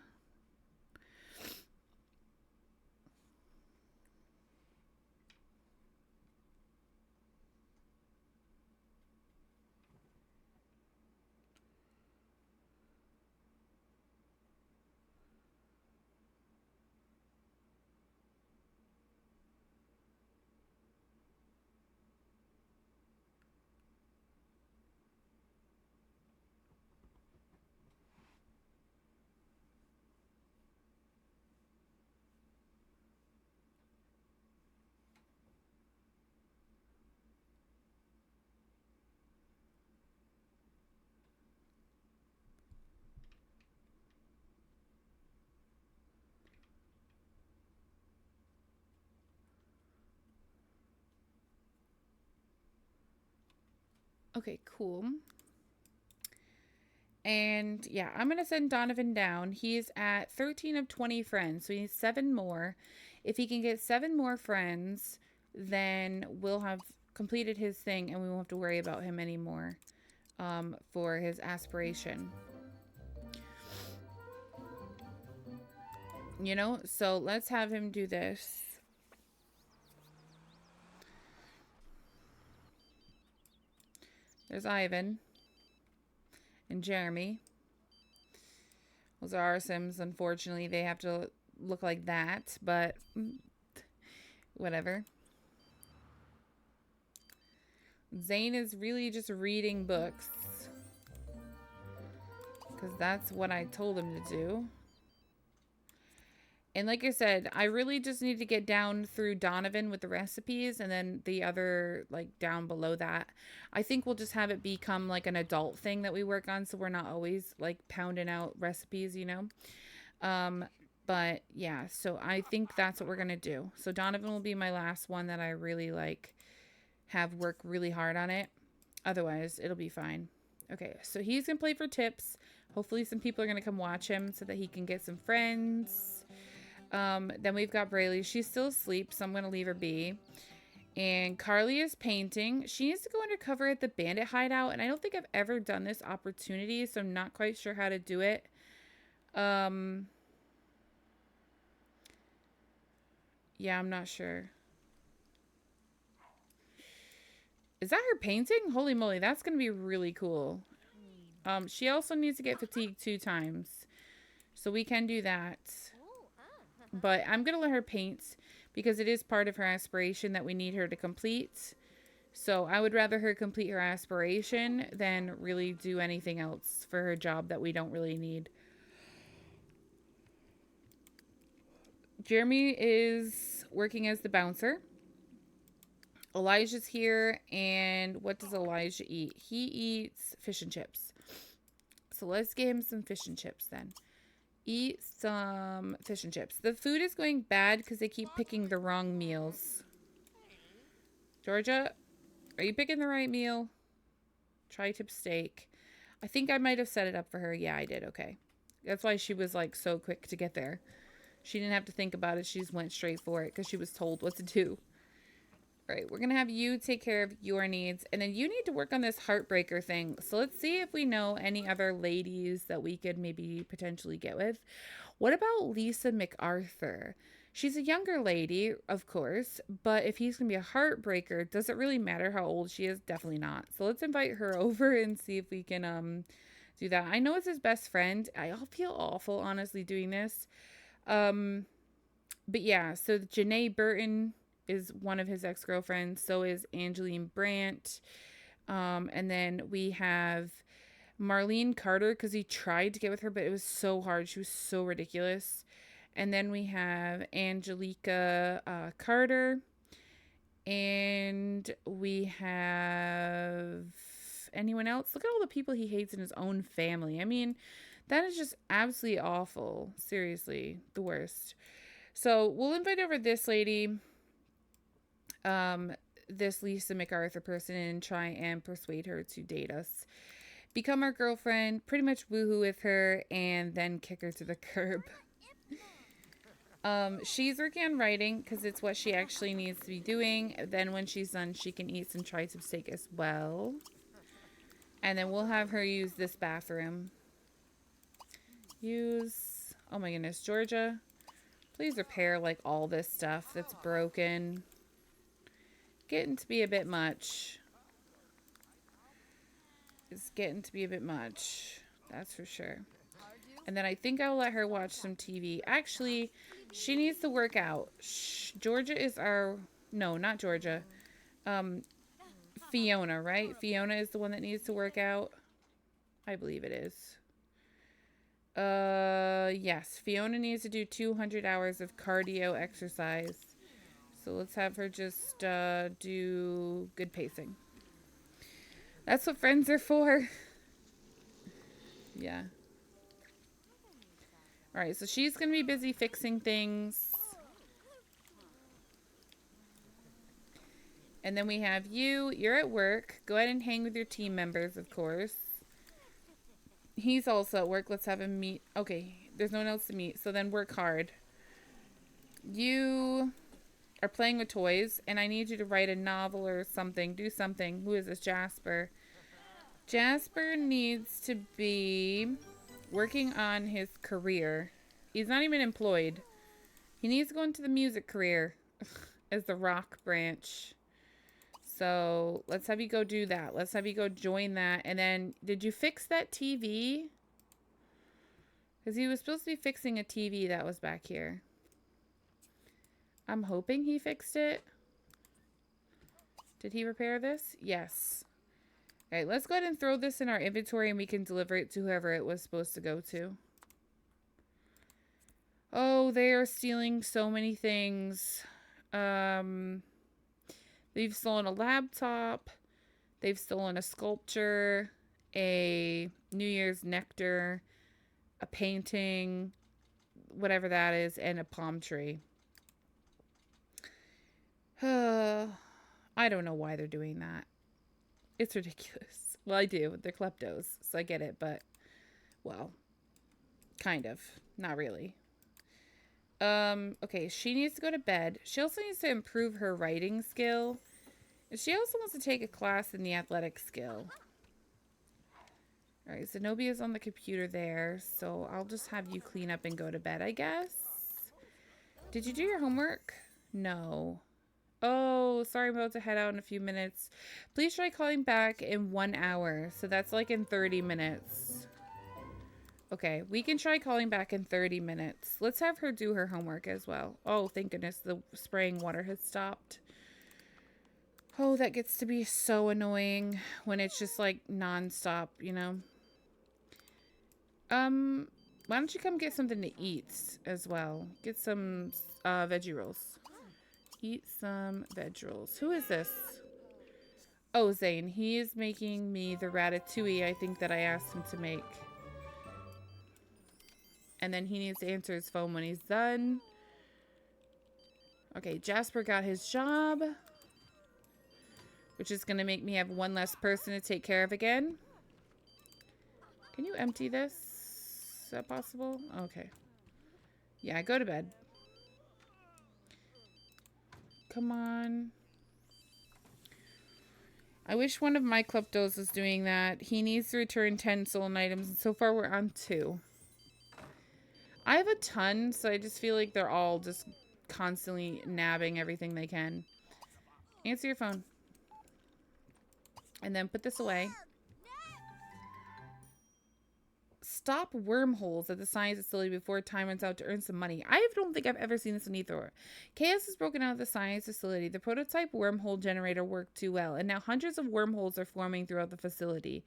Okay, cool. And yeah, I'm going to send Donovan down. He's at 13 of 20 friends, so he needs 7 more. If he can get 7 more friends, then we'll have completed his thing and we won't have to worry about him anymore for his aspiration. You know, so let's have him do this. There's Ivan and Jeremy. Those are our Sims. Unfortunately, they have to look like that, but whatever. Zane is really just reading books. Because that's what I told him to do. And like I said, I really just need to get down through Donovan with the recipes, and then the other, like, down below that. I think we'll just have it become like an adult thing that we work on, so we're not always like pounding out recipes, you know? But yeah, so I think that's what we're gonna do. So Donovan will be my last one that I really like have work really hard on it. Otherwise, it'll be fine. Okay, so he's gonna play for tips. Hopefully some people are gonna come watch him so that he can get some friends. Then we've got Braylee. She's still asleep, so I'm going to leave her be. And Carly is painting. She needs to go undercover at the bandit hideout, and I don't think I've ever done this opportunity, so I'm not quite sure how to do it. Yeah, I'm not sure. Is that her painting? Holy moly, that's going to be really cool. She also needs to get fatigued 2 times, so we can do that. But I'm going to let her paint because it is part of her aspiration that we need her to complete. So I would rather her complete her aspiration than really do anything else for her job that we don't really need. Jeremy is working as the bouncer. Elijah's here, and what does Elijah eat? He eats fish and chips. So let's get him some fish and chips then. Eat some fish and chips. The food is going bad because they keep picking the wrong meals. Georgia, are you picking the right meal? Tri-tip steak. I think I might have set it up for her. Yeah, I did. Okay. That's why she was like so quick to get there. She didn't have to think about it. She just went straight for it because she was told what to do. All right, we're going to have you take care of your needs. And then you need to work on this heartbreaker thing. So let's see if we know any other ladies that we could maybe potentially get with. What about Lisa MacArthur? She's a younger lady, of course. But if he's going to be a heartbreaker, does it really matter how old she is? Definitely not. So let's invite her over and see if we can do that. I know it's his best friend. I feel awful, honestly, doing this. But yeah, so Janae Burton is one of his ex-girlfriends. So is Angeline Brandt. And then we have Marlene Carter because he tried to get with her, but it was so hard. She was so ridiculous. And then we have Angelica Carter. And we have anyone else? Look at all the people he hates in his own family. I mean, that is just absolutely awful. Seriously, the worst. So we'll invite over this lady, this Lisa MacArthur person, and try and persuade her to date us. Become our girlfriend, pretty much woohoo with her, and then kick her to the curb. She's working on writing because it's what she actually needs to be doing. Then when she's done, she can eat some tri-tip steak as well. And then we'll have her use this bathroom. Oh my goodness, Georgia, please repair like all this stuff that's broken. Getting to be a bit much. It's getting to be a bit much. That's for sure. And then I think I'll let her watch some TV. Actually, she needs to work out. Georgia is our... No, not Georgia. Fiona, right? Fiona is the one that needs to work out. I believe it is. Yes. Fiona needs to do 200 hours of cardio exercise. So let's have her just do good pacing. That's what friends are for. Yeah. Alright, so she's going to be busy fixing things. And then we have you. You're at work. Go ahead and hang with your team members, of course. He's also at work. Let's have him meet. Okay, there's no one else to meet. So then work hard. You are playing with toys, and I need you to write a novel or something. Do something. Who is this? Jasper. Jasper needs to be working on his career. He's not even employed. He needs to go into the music career as the rock branch. So let's have you go do that. Let's have you go join that. And then, did you fix that TV? Because he was supposed to be fixing a TV that was back here. I'm hoping he fixed it. Did he repair this? Yes. All right, let's go ahead and throw this in our inventory and we can deliver it to whoever it was supposed to go to. Oh, they are stealing so many things. They've stolen a laptop. They've stolen a sculpture, a New Year's nectar, a painting, whatever that is, and a palm tree. I don't know why they're doing that. It's ridiculous. Well, I do. They're kleptos, so I get it, but, well, kind of. Not really. Okay, she needs to go to bed. She also needs to improve her writing skill. And she also wants to take a class in the athletic skill. Alright, Zenobia's on the computer there, so I'll just have you clean up and go to bed, I guess. Did you do your homework? No. Oh, sorry, I'm about to head out in a few minutes. Please try calling back in 1 hour. So that's like in 30 minutes. Okay, we can try calling back in 30 minutes. Let's have her do her homework as well. Oh, thank goodness the spraying water has stopped. Oh, that gets to be so annoying when it's just like non-stop, you know? Why don't you come get something to eat as well? Get some veggie rolls. Eat some veg rolls. Who is this? Oh, Zane. He is making me the ratatouille I think that I asked him to make. And then he needs to answer his phone when he's done. Okay, Jasper got his job. Which is going to make me have one less person to take care of again. Can you empty this? Is that possible? Okay. Yeah, go to bed. Come on. I wish one of my kleptos was doing that. He needs to return 10 stolen items, and so far we're on 2. I have a ton, so I just feel like they're all just constantly nabbing everything they can. Answer your phone. And then put this away. Stop wormholes at the science facility before time runs out to earn some money. I don't think I've ever seen this in Ethor. Chaos is broken out of the science facility. The prototype wormhole generator worked too well, and now hundreds of wormholes are forming throughout the facility.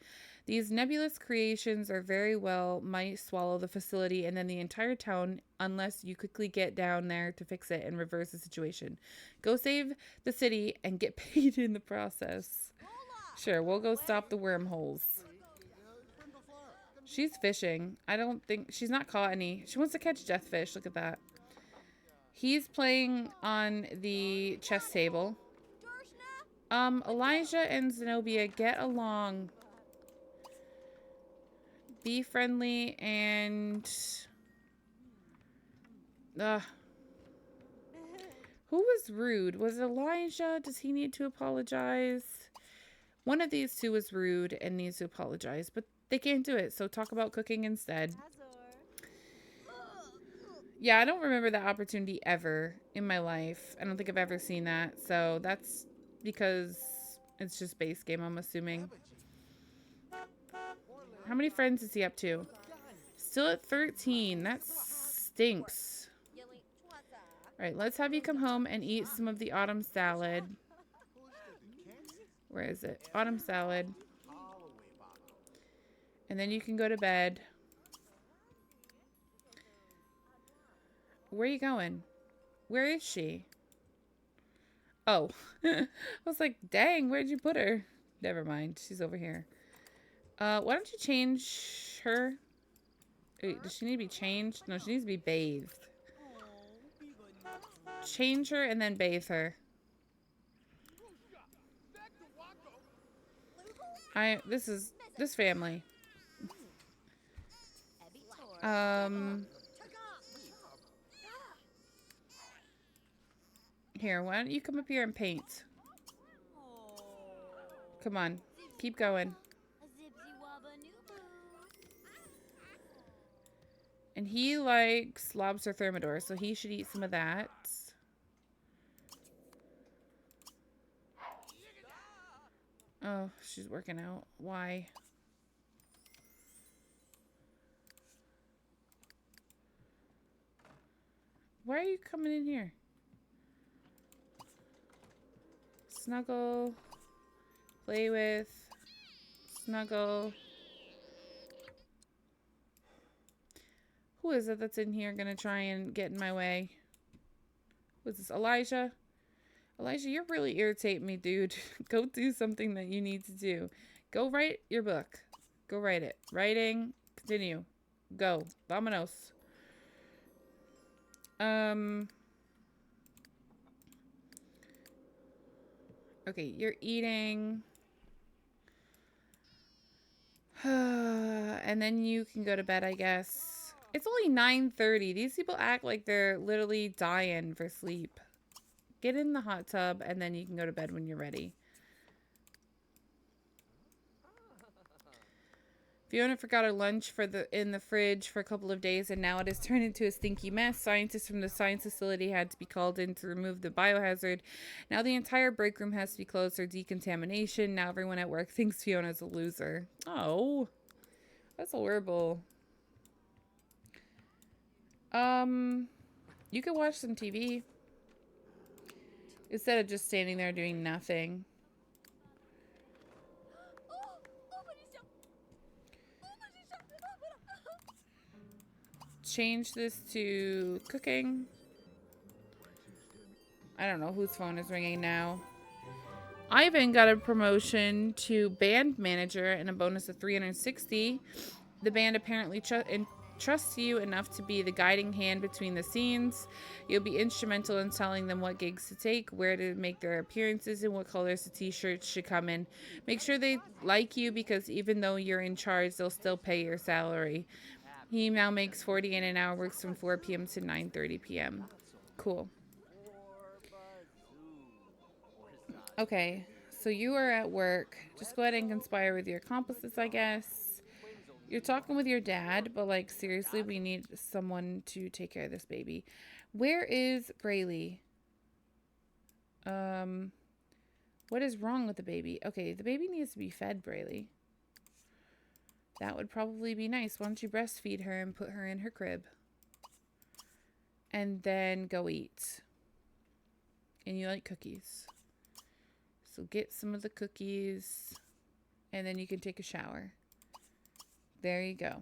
These nebulous creations are very well might swallow the facility and then the entire town unless you quickly get down there to fix it and reverse the situation. Go save the city and get paid in the process. Sure, we'll go stop the wormholes. She's fishing. I don't think... She's not caught any. She wants to catch deathfish. Look at that. He's playing on the chess table. Elijah and Zenobia, get along. Be friendly and... Who was rude? Was it Elijah? Does he need to apologize? One of these two was rude and needs to apologize, but they can't do it, so talk about cooking instead. Yeah, I don't remember that opportunity ever in my life. I don't think I've ever seen that, so that's because it's just base game, I'm assuming. How many friends is he up to? Still at 13. That stinks. Alright, let's have you come home and eat some of the autumn salad. Where is it? Autumn salad. And then you can go to bed. Where are you going? Where is she? Oh. I was like, dang, where'd you put her? Never mind. She's over here. Why don't you change her? Wait, does she need to be changed? No, she needs to be bathed. Change her and then bathe her. This family. Here, why don't you come up here and paint? Come on, keep going. And he likes lobster thermidor, so he should eat some of that. Oh, she's working out. Why? Why are you coming in here? Snuggle. Play with. Snuggle. Who is it that's in here gonna try and get in my way? What's this, Elijah? Elijah, you're really irritating me, dude. Go do something that you need to do. Go write your book. Go write it. Writing. Continue. Go. Vámonos. Okay, you're eating. And then you can go to bed, I guess. It's only 9:30. These people act like they're literally dying for sleep. Get in the hot tub, and then you can go to bed when you're ready. Fiona forgot her lunch in the fridge for a couple of days, and now it has turned into a stinky mess. Scientists from the science facility had to be called in to remove the biohazard. Now the entire break room has to be closed for decontamination. Now everyone at work thinks Fiona's a loser. Oh, that's horrible. You could watch some TV instead of just standing there doing nothing. Change this to cooking. I don't know whose phone is ringing now. Ivan got a promotion to band manager and a bonus of 360. The band apparently trusts you enough to be the guiding hand between the scenes. You'll be instrumental in telling them what gigs to take, where to make their appearances, and what colors the t-shirts should come in. Make sure they like you, because even though you're in charge, they'll still pay your salary. He now makes $40 an hour, works from 4 p.m. to 9:30 p.m. Cool. Okay, so you are at work. Just go ahead and conspire with your accomplices, I guess. You're talking with your dad, but, like, seriously, we need someone to take care of this baby. Where is Braylee? What is wrong with the baby? Okay, the baby needs to be fed, Braylee. That would probably be nice. Why don't you breastfeed her and put her in her crib? And then go eat. And you like cookies. So get some of the cookies. And then you can take a shower. There you go.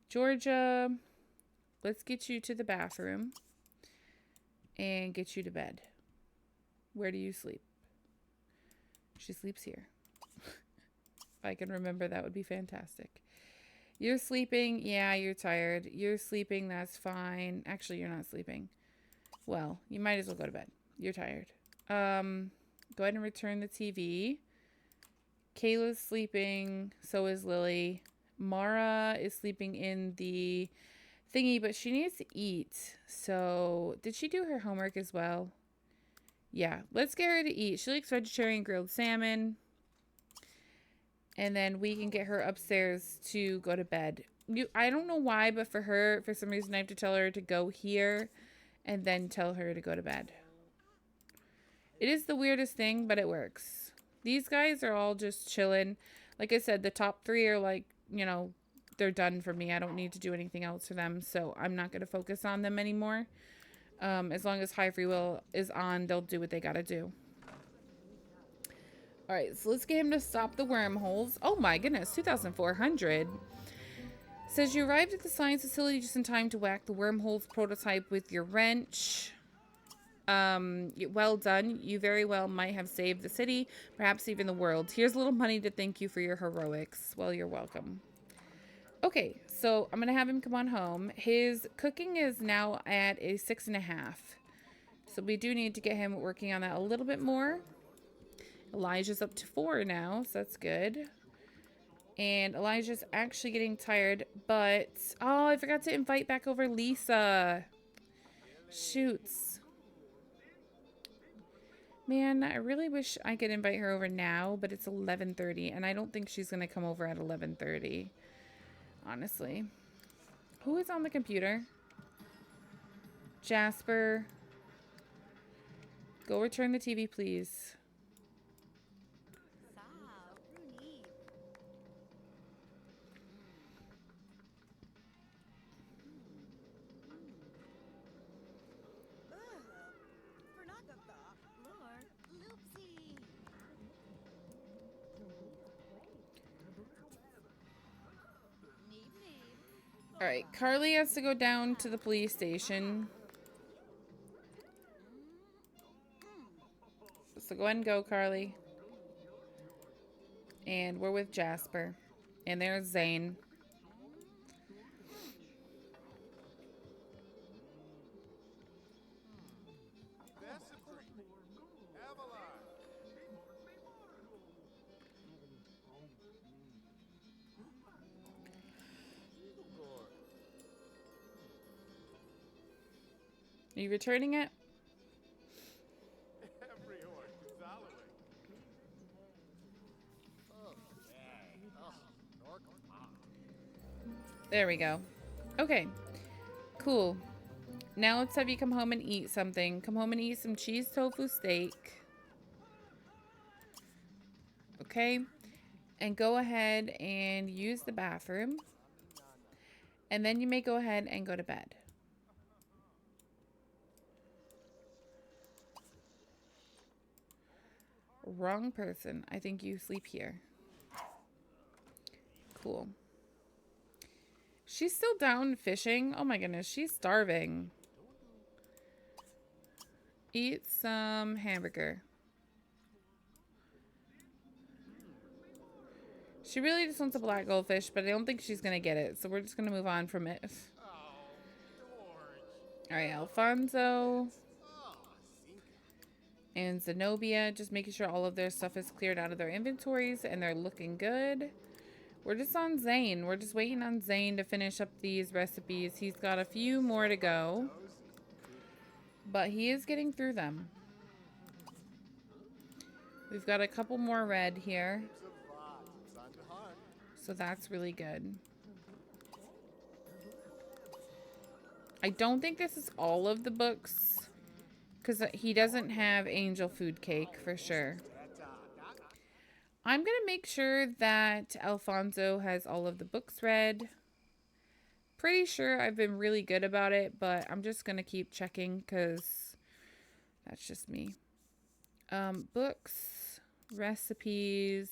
Georgia, let's get you to the bathroom. And get you to bed. Where do you sleep? She sleeps here. If I can remember, that would be fantastic. You're sleeping. Yeah, you're tired. You're sleeping. That's fine. Actually, you're not sleeping. Well, you might as well go to bed. You're tired. Go ahead and return the TV. Kayla's sleeping. So is Lily. Mara is sleeping in the thingy, but she needs to eat. So, did she do her homework as well? Yeah, let's get her to eat. She likes vegetarian grilled salmon. And then we can get her upstairs to go to bed. I don't know why, but for her, for some reason, I have to tell her to go here and then tell her to go to bed. It is the weirdest thing, but it works. These guys are all just chilling. Like I said, the top 3 are like, you know, they're done for me. I don't need to do anything else for them, so I'm not going to focus on them anymore. As long as High Free Will is on, they'll do what they got to do. Alright, so let's get him to stop the wormholes. Oh my goodness, 2,400. Says you arrived at the science facility just in time to whack the wormholes prototype with your wrench. Well done. You very well might have saved the city, perhaps even the world. Here's a little money to thank you for your heroics. Well, you're welcome. Okay, so I'm going to have him come on home. His cooking is now at a 6.5. So we do need to get him working on that a little bit more. Elijah's up to 4 now, so that's good. And Elijah's actually getting tired, but... Oh, I forgot to invite back over Lisa. Shoots. Man, I really wish I could invite her over now, but it's 11:30, and I don't think she's going to come over at 11:30. Honestly. Who is on the computer? Jasper. Go return the TV, please. Alright, Carly has to go down to the police station. So go ahead and go, Carly. And we're with Jasper. And there's Zane. Are you returning it? There we go. Okay. Cool. Now let's have you come home and eat something. Come home and eat some cheese tofu steak. Okay. And go ahead and use the bathroom. And then you may go ahead and go to bed. Wrong person. I think you sleep here. Cool. She's still down fishing. Oh my goodness, she's starving. Eat some hamburger. She really just wants a black goldfish, but I don't think she's gonna get it, so we're just gonna move on from it. Alright, Alfonso and Zenobia, just making sure all of their stuff is cleared out of their inventories and they're looking good. We're just on Zane. We're just waiting on Zane to finish up these recipes. He's got a few more to go, but he is getting through them. We've got a couple more red here, so that's really good. I don't think this is all of the books, because he doesn't have angel food cake for sure. I'm going to make sure that Alfonso has all of the books read. Pretty sure I've been really good about it, but I'm just going to keep checking because that's just me. Books, recipes,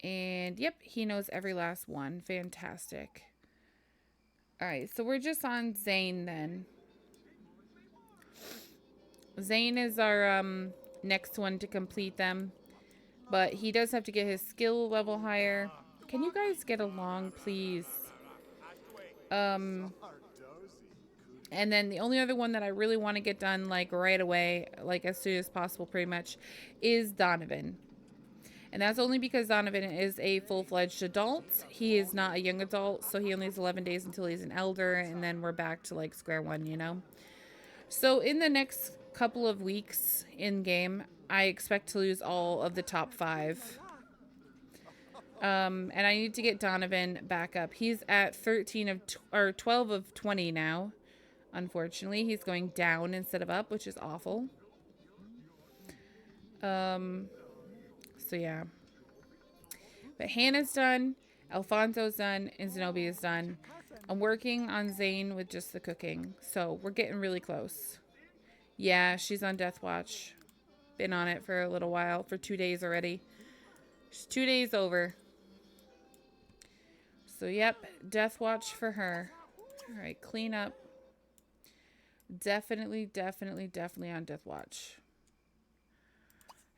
and yep, he knows every last one. Fantastic. All right, so we're just on Zane then. Zane is our next one to complete them. But he does have to get his skill level higher. Can you guys get along, please? And then the only other one that I really want to get done, like, right away, like, as soon as possible, pretty much, is Donovan. And that's only because Donovan is a full-fledged adult. He is not a young adult, so he only has 11 days until he's an elder, and then we're back to, like, square one, you know? So in the next couple of weeks in-game, I expect to lose all of the top 5. And I need to get Donovan back up. He's at 12 of 20 now. Unfortunately, he's going down instead of up, which is awful. So yeah. But Hannah's done, Alfonso's done, and Zenobia's done. I'm working on Zane with just the cooking. So we're getting really close. Yeah, she's on death watch. Been on it for a little while, for 2 days already. She's 2 days over. So, yep, death watch for her. All right, clean up. Definitely on death watch.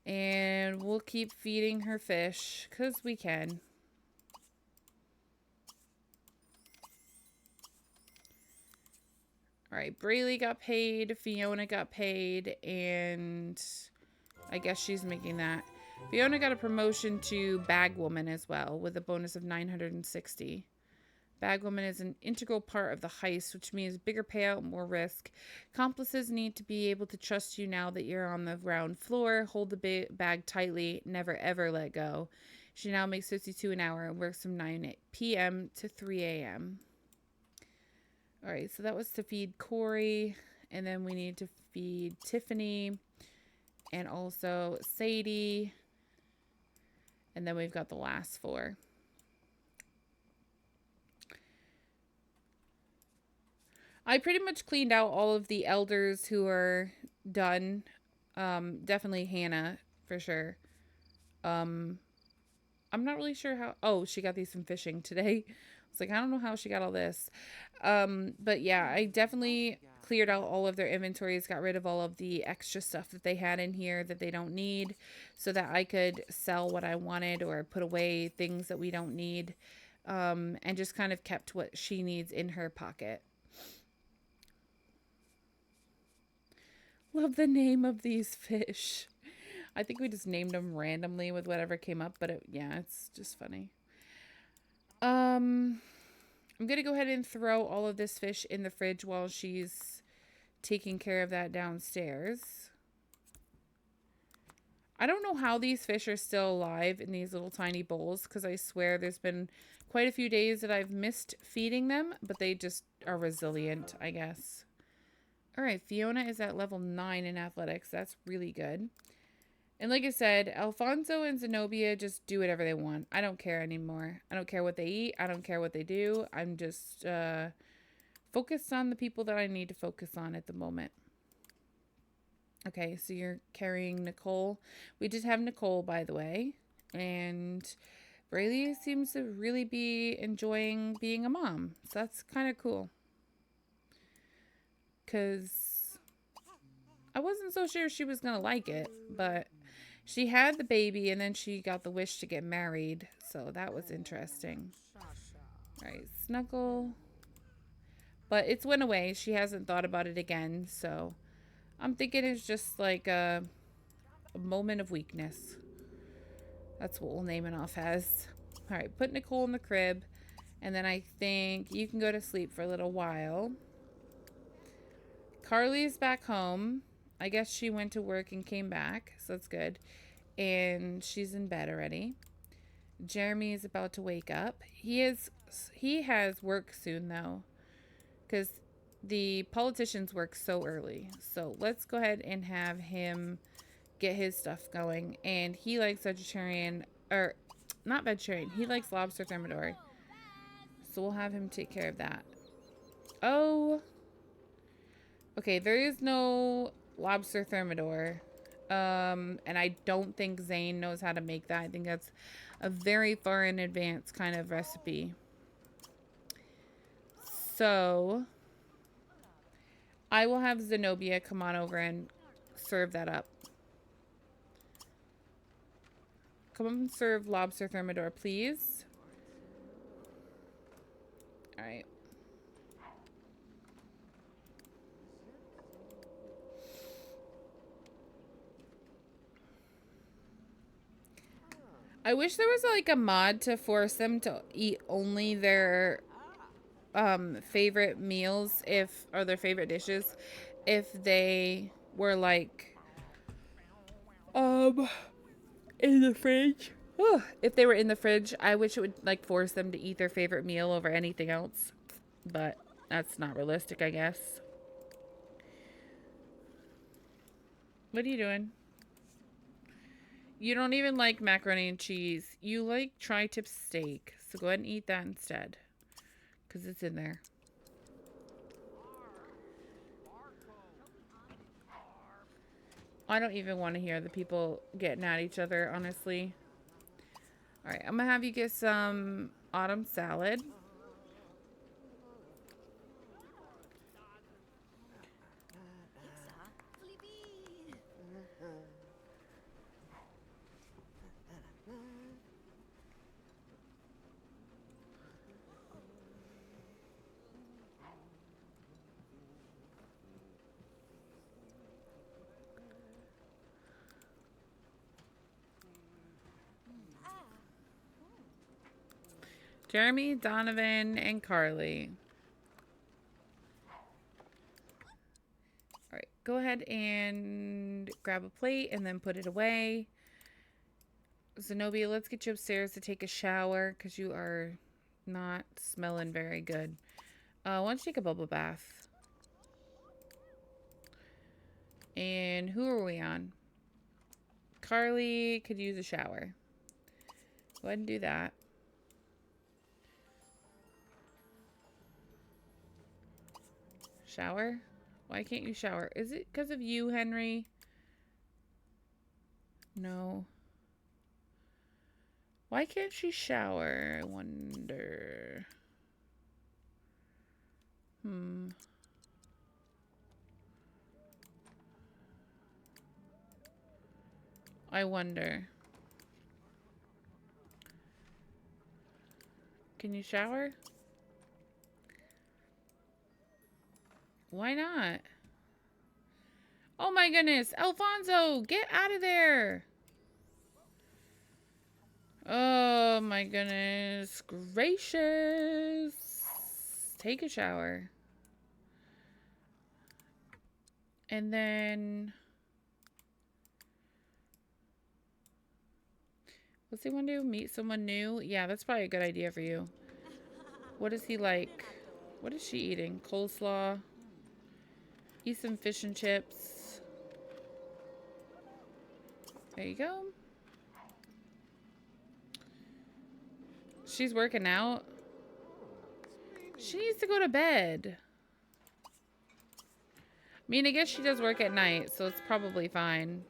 And we'll keep feeding her fish, because we can. All right, Braylee got paid, Fiona got paid, and I guess she's making that. Fiona got a promotion to Bagwoman as well, with a bonus of 960. Bagwoman is an integral part of the heist, which means bigger payout, more risk. Accomplices need to be able to trust you now that you're on the ground floor. Hold the bag tightly, never ever let go. She now makes 52 an hour and works from 9 p.m. to 3 a.m. All right, so that was to feed Corey, and then we need to feed Tiffany, and also Sadie, and then we've got the last 4. I pretty much cleaned out all of the elders who are done. Definitely Hannah, for sure. I'm not really sure how... Oh, she got these from fishing today. It's like, I don't know how she got all this. But yeah, I definitely cleared out all of their inventories, got rid of all of the extra stuff that they had in here that they don't need, so that I could sell what I wanted or put away things that we don't need, and just kind of kept what she needs in her pocket. Love the name of these fish. I think we just named them randomly with whatever came up, but yeah, it's just funny. Um, I'm gonna go ahead and throw all of this fish in the fridge while she's taking care of that downstairs. I don't know how these fish are still alive in these little tiny bowls, because I swear there's been quite a few days that I've missed feeding them, but they just are resilient, I guess. All right, Fiona is at level 9 in athletics. That's really good. And like I said, Alfonso and Zenobia just do whatever they want. I don't care anymore. I don't care what they eat. I don't care what they do. I'm just focused on the people that I need to focus on at the moment. Okay, so you're carrying Nicole. We did have Nicole, by the way. And Braylee seems to really be enjoying being a mom. So that's kind of cool. Because I wasn't so sure she was going to like it. But she had the baby and then she got the wish to get married. So that was interesting. All right, snuggle. But it's went away. She hasn't thought about it again. So I'm thinking it's just like a moment of weakness. That's what we'll name it off as. All right, put Nicole in the crib. And then I think you can go to sleep for a little while. Carly's back home. I guess she went to work and came back. So that's good. And she's in bed already. Jeremy is about to wake up. He has work soon, though. Because the politicians work so early. So let's go ahead and have him get his stuff going. And he likes vegetarian, or not vegetarian, he likes lobster thermidor. So we'll have him take care of that. Oh, okay, there is no lobster thermidor. And I don't think Zane knows how to make that. I think that's a very far in advance kind of recipe. So I will have Zenobia come on over and serve that up. Come and serve lobster thermidor, please. All right. I wish there was like a mod to force them to eat only their favorite meals, or their favorite dishes, if they were like in the fridge. If they were in the fridge, I wish it would like force them to eat their favorite meal over anything else. But that's not realistic, I guess. What are you doing? You don't even like macaroni and cheese. You like tri-tip steak. So go ahead and eat that instead. Because it's in there. I don't even want to hear the people getting at each other, honestly. Alright, I'm going to have you get some autumn salad. Jeremy, Donovan, and Carly. Alright, go ahead and grab a plate and then put it away. Zenobia, let's get you upstairs to take a shower because you are not smelling very good. Why don't you take a bubble bath? And who are we on? Carly could use a shower. Go ahead and do that. Shower? Why can't you shower? Is it because of you, Henry? No. Why can't she shower? I wonder. I wonder. Can you shower? Why not? Oh my goodness. Alfonso, get out of there. Oh my goodness gracious. Take a shower. And then... what's he want to do? Meet someone new? Yeah, that's probably a good idea for you. What is he like? What is she eating? Coleslaw. Eat some fish and chips. There you go. She's working out. She needs to go to bed. I mean, I guess she does work at night, so it's probably fine.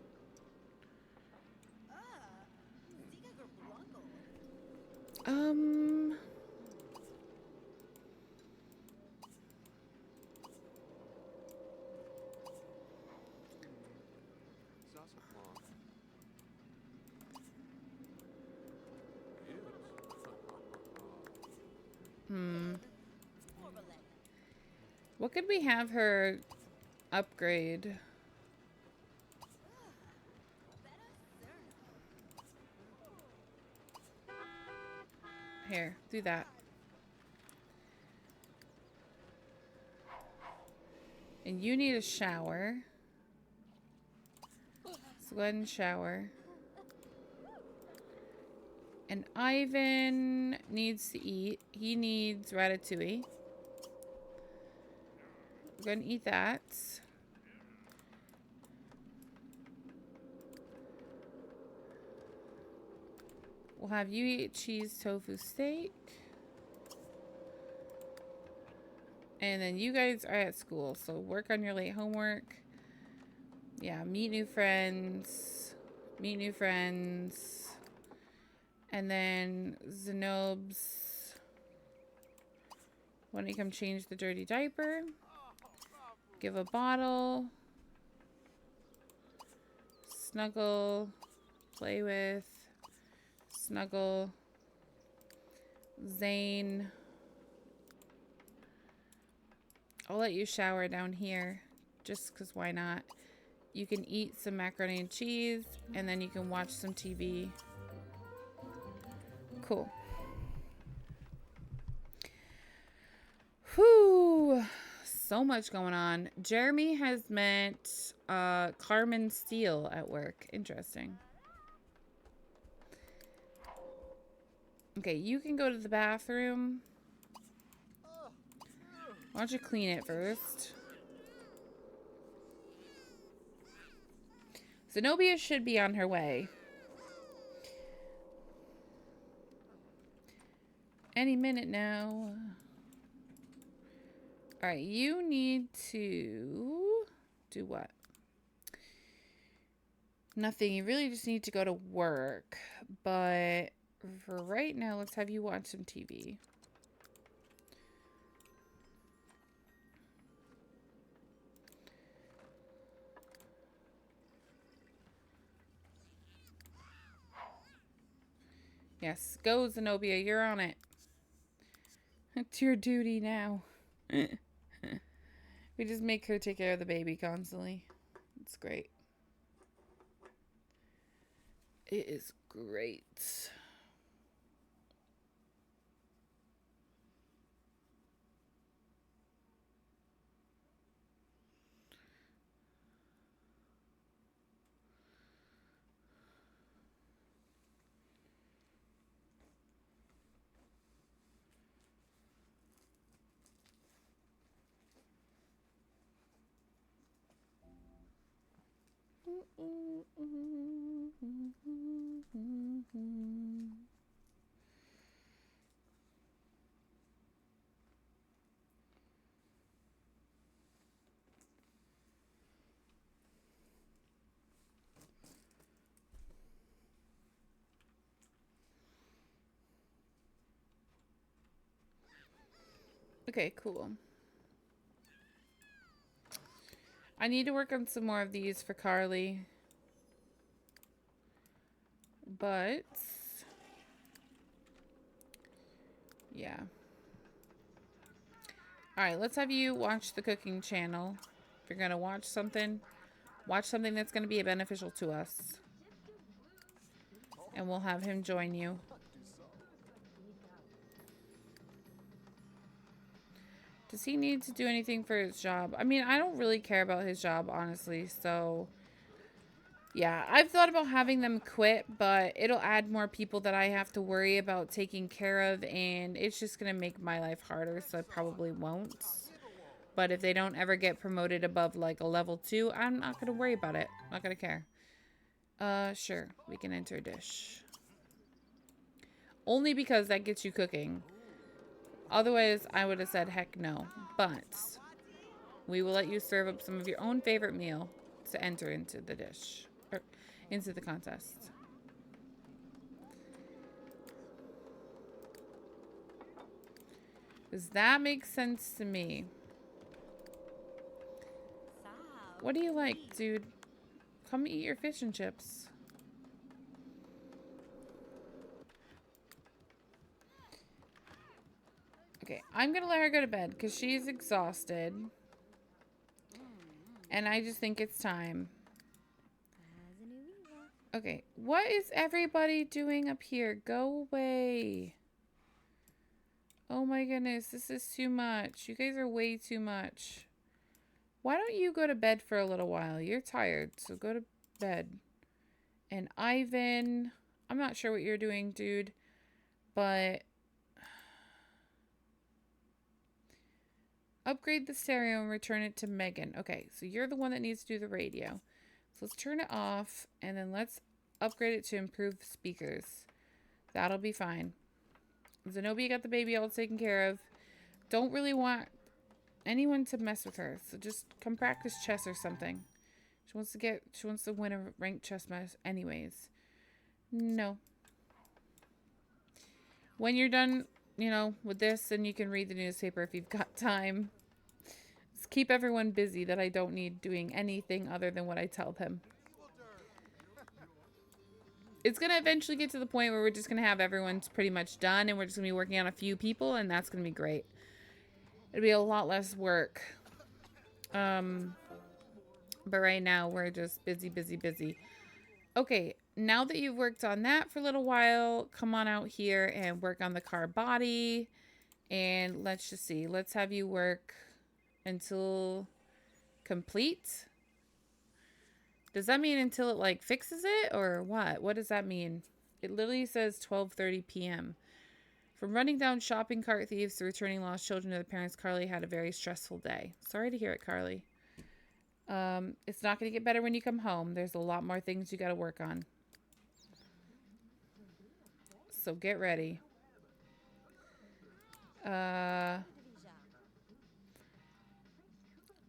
What could we have her upgrade? Here, do that. And you need a shower. So go ahead and shower. And Ivan needs to eat. He needs ratatouille. Go ahead and eat that. We'll have you eat cheese tofu steak. And then you guys are at school, so work on your late homework. Yeah, meet new friends. Meet new friends. And then Zenob's. When you come change the dirty diaper. Give a bottle. Snuggle. Play with. Snuggle. Zane. I'll let you shower down here. Just because why not? You can eat some macaroni and cheese. And then you can watch some TV. Cool. Whew. So much going on. Jeremy has met Carmen Steele at work. Interesting. Okay, you can go to the bathroom. Why don't you clean it first? Zenobia should be on her way. Any minute now. Alright, you need to do what? Nothing. You really just need to go to work. But for right now, let's have you watch some TV. Yes, go Zenobia, you're on it. It's your duty now. We just make her take care of the baby constantly. It's great. It is great. Okay, cool. I need to work on some more of these for Carly. But yeah. Alright, let's have you watch the cooking channel. If you're gonna watch something that's gonna be beneficial to us. And we'll have him join you. Does he need to do anything for his job? I mean, I don't really care about his job, honestly, so yeah, I've thought about having them quit, but it'll add more people that I have to worry about taking care of, and it's just going to make my life harder, so I probably won't. But if they don't ever get promoted above, like, a level 2, I'm not going to worry about it. I'm not going to care. Sure. We can enter a dish. Only because that gets you cooking. Otherwise, I would have said heck no. But we will let you serve up some of your own favorite meal to enter into the dish. Or into the contest. Does that make sense to me? What do you like, dude? Come eat your fish and chips. Okay, I'm gonna let her go to bed because she's exhausted. And I just think it's time. Okay, what is everybody doing up here? Go away. Oh my goodness, this is too much. You guys are way too much. Why don't you go to bed for a little while? You're tired, so go to bed. And Ivan, I'm not sure what you're doing, dude, but upgrade the stereo and return it to Megan. Okay, so you're the one that needs to do the radio. So let's turn it off, and then let's upgrade it to improved speakers. That'll be fine. Zenobia got the baby all taken care of. Don't really want anyone to mess with her, so just come practice chess or something. She wants to win a ranked chess match anyways. No. When you're done, you know, with this, then you can read the newspaper if you've got time. Just keep everyone busy that I don't need doing anything other than what I tell them. It's going to eventually get to the point where we're just going to have everyone's pretty much done and we're just going to be working on a few people, and that's going to be great. It'll be a lot less work. But right now we're just busy, busy, busy. Okay, now that you've worked on that for a little while, come on out here and work on the car body. And let's just see. Let's have you work until complete. Does that mean until it, like, fixes it? Or what? What does that mean? It literally says 12:30 p.m. From running down shopping cart thieves to returning lost children to their parents, Carly had a very stressful day. Sorry to hear it, Carly. It's not going to get better when you come home. There's a lot more things you got to work on. So get ready.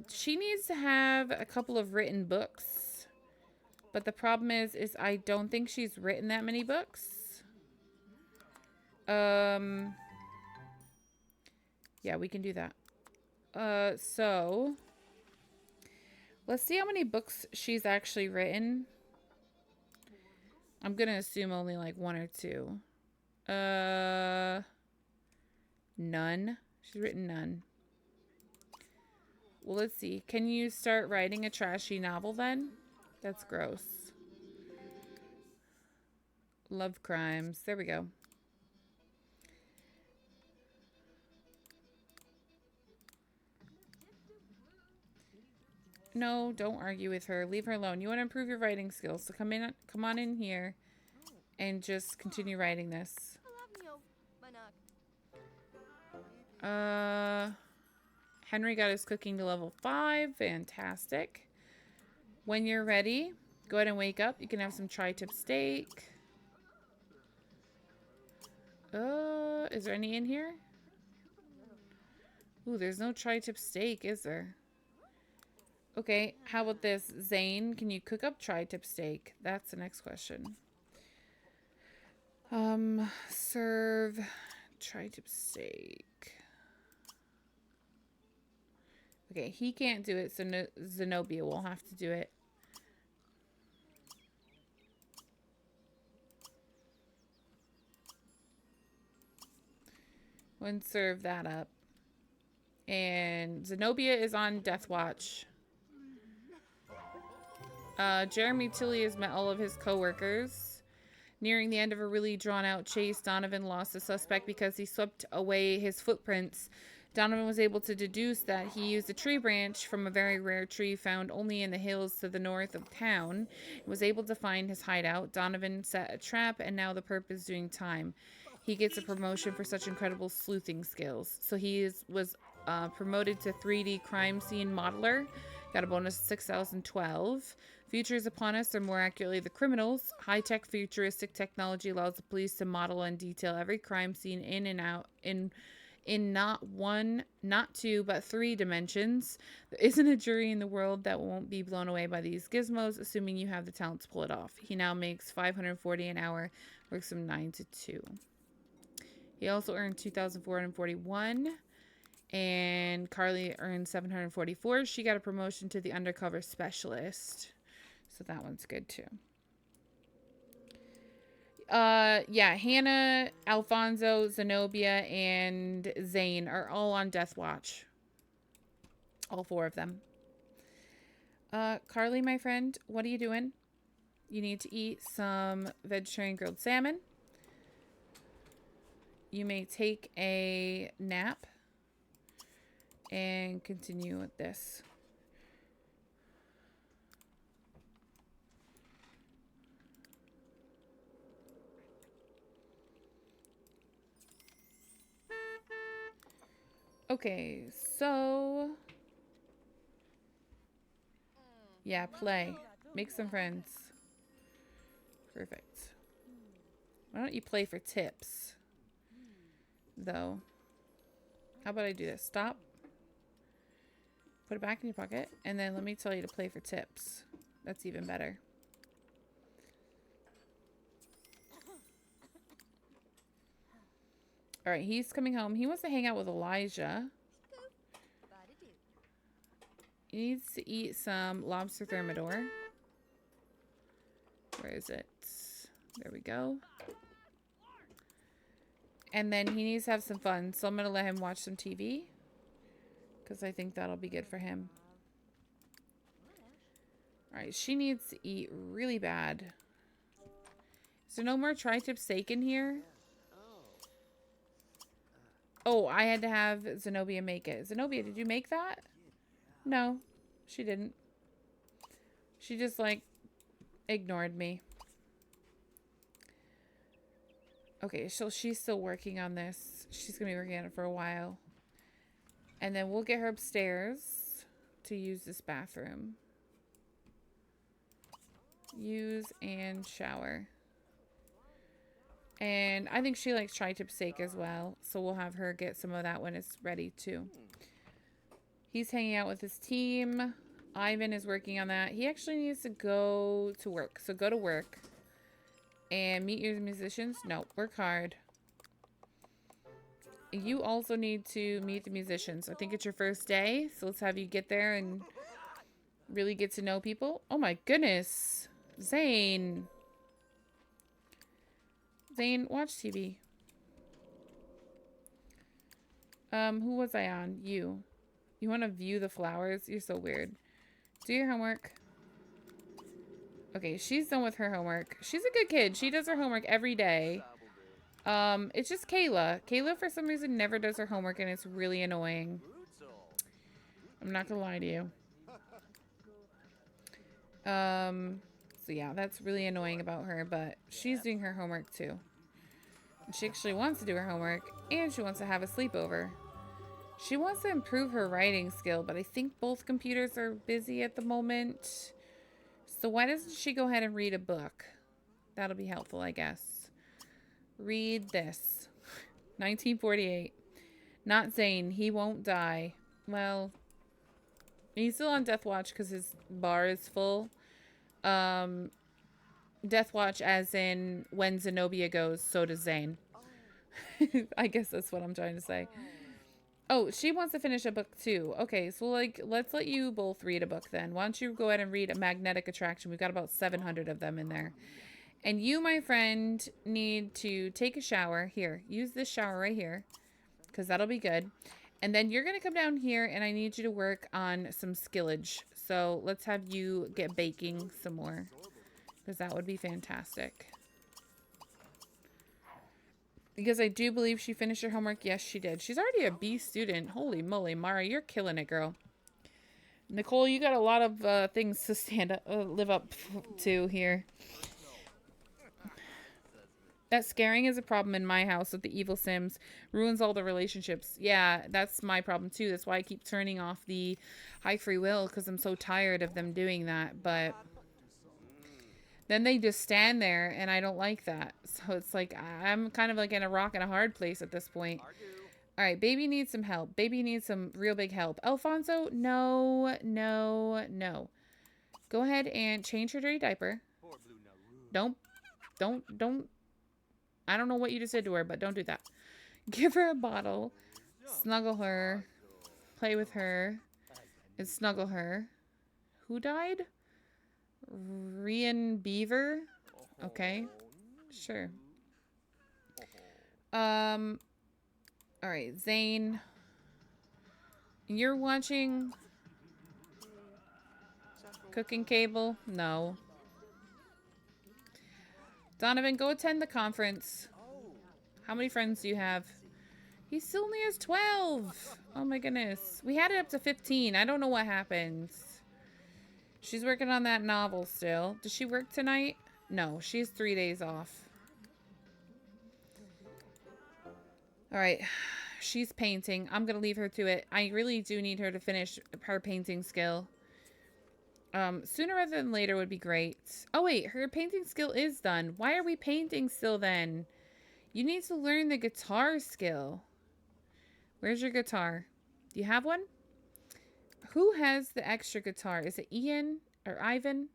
She needs to have a couple of written books. But the problem is I don't think she's written that many books. Yeah, we can do that. So let's see how many books she's actually written. I'm gonna assume only like 1 or 2. None. She's written none. Well, let's see. Can you start writing a trashy novel then? That's gross. Love crimes. There we go. No, don't argue with her. Leave her alone. You want to improve your writing skills, so come on in here and just continue writing this. Henry got his cooking to level 5. Fantastic. When you're ready, go ahead and wake up. You can have some tri-tip steak. Is there any in here? Ooh, there's no tri-tip steak, is there? Okay, how about this? Zane, can you cook up tri-tip steak? That's the next question. Serve tri-tip steak. Okay, he can't do it, so Zenobia will have to do it. And serve that up. And Zenobia is on Death Watch. Jeremy Tilly has met all of his co-workers. Nearing the end of a really drawn-out chase, Donovan lost the suspect because he swept away his footprints. Donovan was able to deduce that he used a tree branch from a very rare tree found only in the hills to the north of town. He was able to find his hideout. Donovan set a trap, and now the perp is doing time. He gets a promotion for such incredible sleuthing skills. So he was promoted to 3D crime scene modeler. Got a bonus of 6,012. Futures upon us, or more accurately, the criminals. High-tech futuristic technology allows the police to model and detail every crime scene in and out in not one, not two, but 3 dimensions. There isn't a jury in the world that won't be blown away by these gizmos, assuming you have the talent to pull it off. He now makes $540 an hour, works from 9 to 2. He also earned 2,441. And Carly earned 744. She got a promotion to the undercover specialist. So that one's good too. Yeah, Hannah, Alfonso, Zenobia, and Zane are all on Death Watch. All 4 of them. Carly, my friend, what are you doing? You need to eat some vegetarian grilled salmon. You may take a nap and continue with this. Okay, so yeah, play. Make some friends. Perfect. Why don't you play for tips? Though. How about I do this? Stop. Put it back in your pocket. And then let me tell you to play for tips. That's even better. Alright, he's coming home. He wants to hang out with Elijah. He needs to eat some lobster thermidor. Where is it? There we go. And then he needs to have some fun. So I'm going to let him watch some TV. Because I think that'll be good for him. Alright, she needs to eat really bad. Is there no more tri-tip steak in here? Oh, I had to have Zenobia make it. Zenobia, did you make that? No, she didn't. She just, like, ignored me. Okay, so she's still working on this. She's going to be working on it for a while. And then we'll get her upstairs to use this bathroom. Use and shower. And I think she likes tri-tip steak as well. So we'll have her get some of that when it's ready too. He's hanging out with his team. Ivan is working on that. He actually needs to go to work. So go to work. And meet your musicians. No, work hard. You also need to meet the musicians. I think it's your first day. So let's have you get there and really get to know people. Oh my goodness. Zane. Zane, watch TV. Who was I on? You. You want to view the flowers? You're so weird. Do your homework. Okay, she's done with her homework. She's a good kid. She does her homework every day. It's just Kayla. Kayla, for some reason, never does her homework, and it's really annoying. I'm not gonna lie to you. So yeah, that's really annoying about her, but she's doing her homework too. She actually wants to do her homework, and she wants to have a sleepover. She wants to improve her writing skill, but I think both computers are busy at the moment. So why doesn't she go ahead and read a book? That'll be helpful, I guess. Read this. 1948. Not Zane. He won't die. Well, he's still on Death Watch because his bar is full. Death Watch as in when Zenobia goes, so does Zane. I guess that's what I'm trying to say. Oh, she wants to finish a book too. Okay, so like, let's let you both read a book then. Why don't you go ahead and read A Magnetic Attraction? We've got about 700 of them in there. And you, my friend, need to take a shower. Here, use this shower right here. because that'll be good. And then you're going to come down here, and I need you to work on some skillage. So let's have you get baking some more, because that would be fantastic. Because I do believe she finished her homework. Yes, she did. She's already a B student. Holy moly, Mara, you're killing it, girl. Nicole, you got a lot of things to live up to here. That scaring is a problem in my house with the evil Sims. Ruins all the relationships. Yeah, that's my problem too. That's why I keep turning off the high free will, because I'm so tired of them doing that. But then they just stand there, and I don't like that. So it's like I'm kind of like in a rock and a hard place at this point. All right, baby needs some help. Baby needs some real big help. Alfonso, no, no, no. Go ahead and change her dirty diaper. Don't. I don't know what you just did to her, but don't do that. Give her a bottle. Snuggle her. Play with her. And snuggle her. Who died? Rian Beaver? Okay. Sure. Alright, Zane. You're watching Cooking Cable? No. Donovan, go attend the conference. How many friends do you have? He still only has 12. Oh my goodness. We had it up to 15. I don't know what happened. She's working on that novel still. Does she work tonight? No, she has 3 days off. Alright. She's painting. I'm gonna leave her to it. I really do need her to finish her painting skill. Sooner rather than later would be great. Oh wait, her painting skill is done. Why are we painting still then? You need to learn the guitar skill. Where's your guitar? Do you have one? Who has the extra guitar? Is it Ian or Ivan?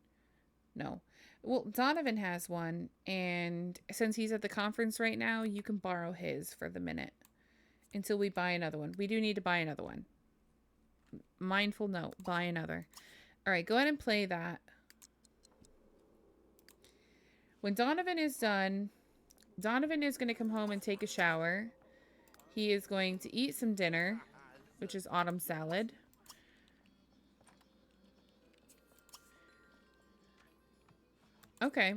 No. Well, Donovan has one, and since he's at the conference right now, you can borrow his for the minute until we buy another one. We do need to buy another one. Mindful note, buy another. All right, go ahead and play that. When Donovan is done, Donovan is going to come home and take a shower. He is going to eat some dinner, which is autumn salad. Okay.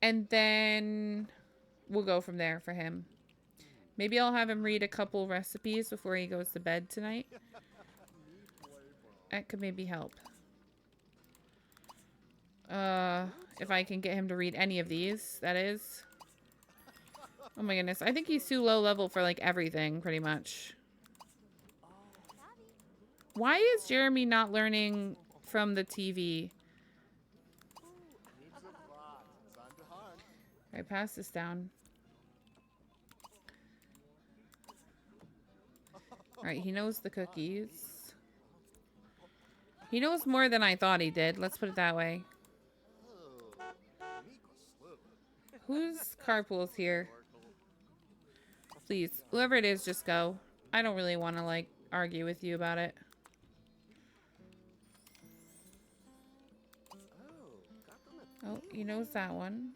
And then we'll go from there for him. Maybe I'll have him read a couple recipes before he goes to bed tonight. That could maybe help. If I can get him to read any of these, that is. Oh my goodness. I think he's too low level for like everything, pretty much. Why is Jeremy not learning from the TV? Alright, pass this down. Alright, he knows the cookies. He knows more than I thought he did. Let's put it that way. Whose carpool's here? Please, whoever it is, just go. I don't really want to, like, argue with you about it. Oh, he knows that one.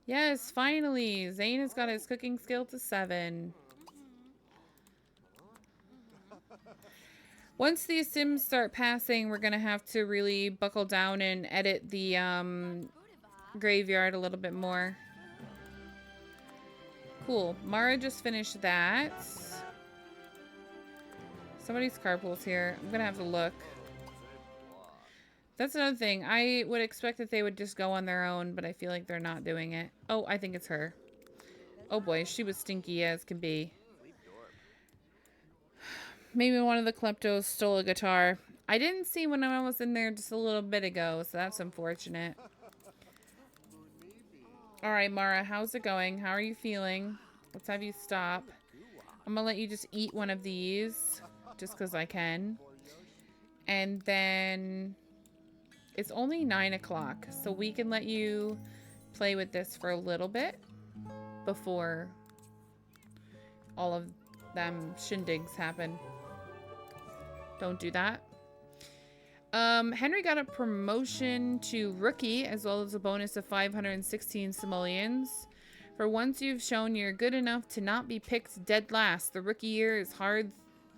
Yes, finally! Zane has got his cooking skill to 7. Once these sims start passing, we're going to have to really buckle down and edit the graveyard a little bit more. Cool. Mara just finished that. Somebody's carpool's here. I'm going to have to look. That's another thing. I would expect that they would just go on their own, but I feel like they're not doing it. Oh, I think it's her. Oh boy, she was stinky as can be. Maybe one of the kleptos stole a guitar. I didn't see when I was in there just a little bit ago, so that's unfortunate. Alright, Mara, how's it going? How are you feeling? Let's have you stop. I'm gonna let you just eat one of these, just because I can. And then it's only 9 o'clock, so we can let you play with this for a little bit before all of them shindigs happen. Don't do that. Henry got a promotion to rookie, as well as a bonus of 516 simoleons For once you've shown you're good enough to not be picked dead last. The rookie year is hard,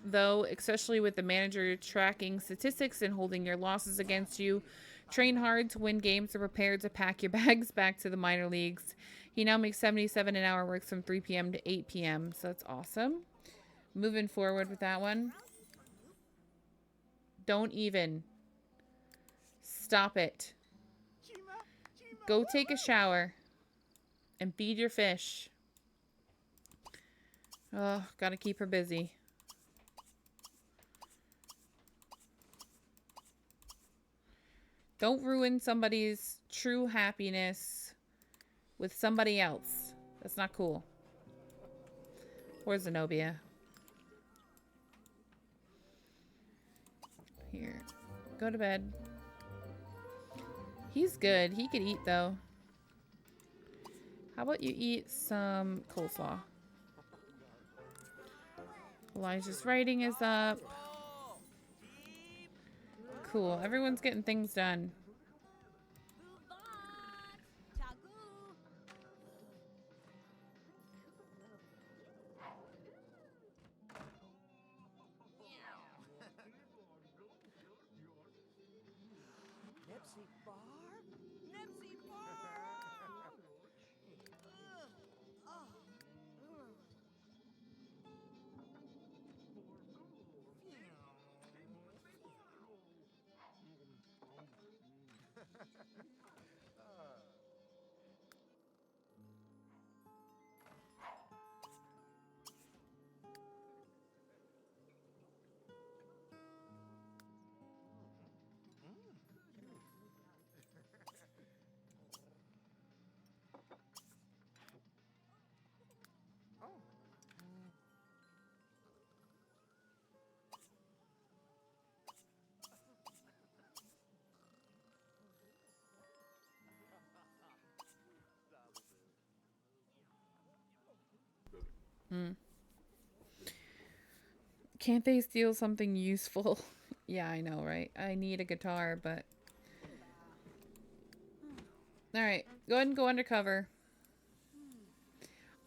though, especially with the manager tracking statistics and holding your losses against you. Train hard to win games and prepare to pack your bags back to the minor leagues. He now makes $77 an hour, works from 3 p.m. to 8 p.m. So that's awesome. Moving forward with that one. Don't even. Stop it. Go take a shower. And feed your fish. Oh, gotta keep her busy. Don't ruin somebody's true happiness with somebody else. That's not cool. Where's Zenobia? Here. Go to bed. He's good. He could eat, though. How about you eat some coleslaw? Elijah's writing is up. Cool. Everyone's getting things done. Can't they steal something useful? Yeah, I know, right? I need a guitar, but... Alright, go ahead and go undercover.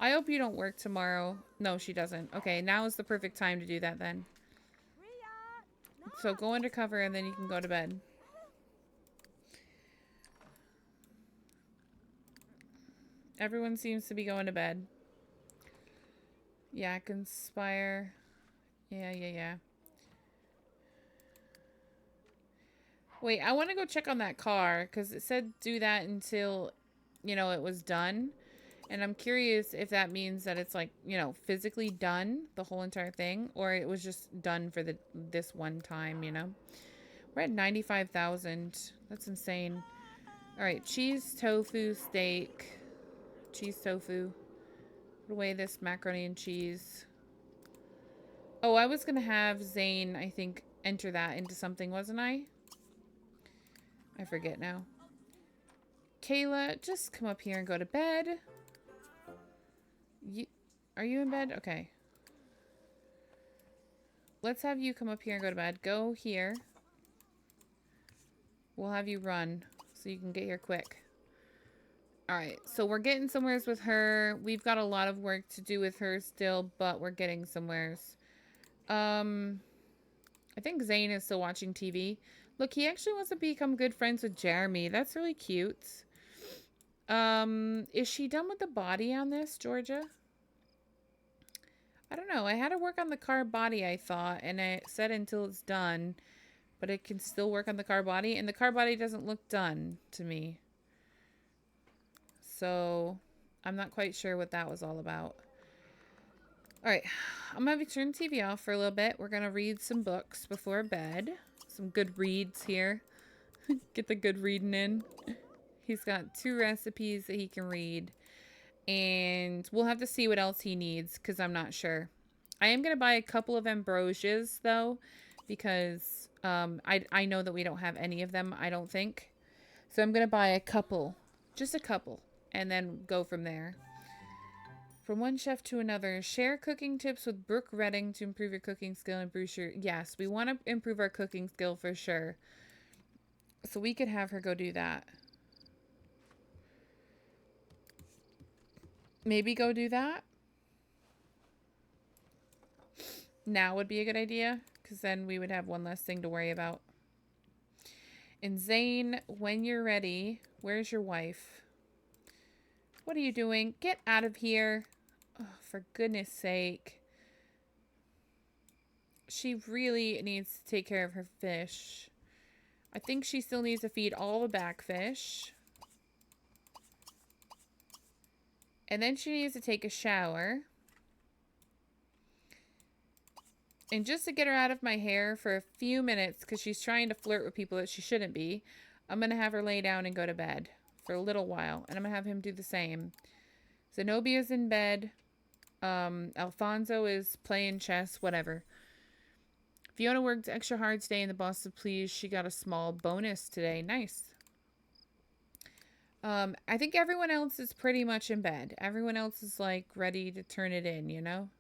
I hope you don't work tomorrow. No, she doesn't. Okay, now is the perfect time to do that then. So go undercover and then you can go to bed. Everyone seems to be going to bed. Yeah, conspire. Yeah. Wait, I want to go check on that car because it said do that until, you know, it was done. And I'm curious if that means that it's like, you know, physically done, the whole entire thing, or it was just done for this one time, you know. We're at 95,000. That's insane. All right, cheese, tofu, steak. Cheese, tofu. Put away this macaroni and cheese. Oh, I was going to have Zane, I think, enter that into something, wasn't I? I forget now. Kayla, just come up here and go to bed. Are you in bed? Okay. Let's have you come up here and go to bed. Go here. We'll have you run so you can get here quick. Alright, so we're getting somewheres with her. We've got a lot of work to do with her still, but we're getting somewheres. I think Zane is still watching TV. Look, he actually wants to become good friends with Jeremy. That's really cute. Is she done with the body on this, Georgia? I don't know. I had to work on the car body, I thought, and it said until it's done, but it can still work on the car body, and the car body doesn't look done to me. So, I'm not quite sure what that was all about. Alright, I'm going to turn the TV off for a little bit. We're going to read some books before bed. Some good reads here. Get the good reading in. He's got 2 recipes that he can read. And we'll have to see what else he needs, because I'm not sure. I am going to buy a couple of ambrosias, though, because I know that we don't have any of them, I don't think. So I'm going to buy a couple. Just a couple. And then go from there. From one chef to another. Share cooking tips with Brooke Redding to improve your cooking skill and improve your... Yes, we want to improve our cooking skill for sure. So we could have her go do that. Maybe go do that. Now would be a good idea, because then we would have one less thing to worry about. And Zane, when you're ready, where's your wife? What are you doing? Get out of here. Oh, for goodness sake. She really needs to take care of her fish. I think she still needs to feed all the back fish. And then she needs to take a shower. And just to get her out of my hair for a few minutes, because she's trying to flirt with people that she shouldn't be, I'm going to have her lay down and go to bed for a little while. And I'm going to have him do the same. Zenobia's in bed. Alfonso is playing chess, whatever. Fiona worked extra hard today and the boss said please. She got a small bonus today. Nice. I think everyone else is pretty much in bed. Everyone else is like ready to turn it in, you know?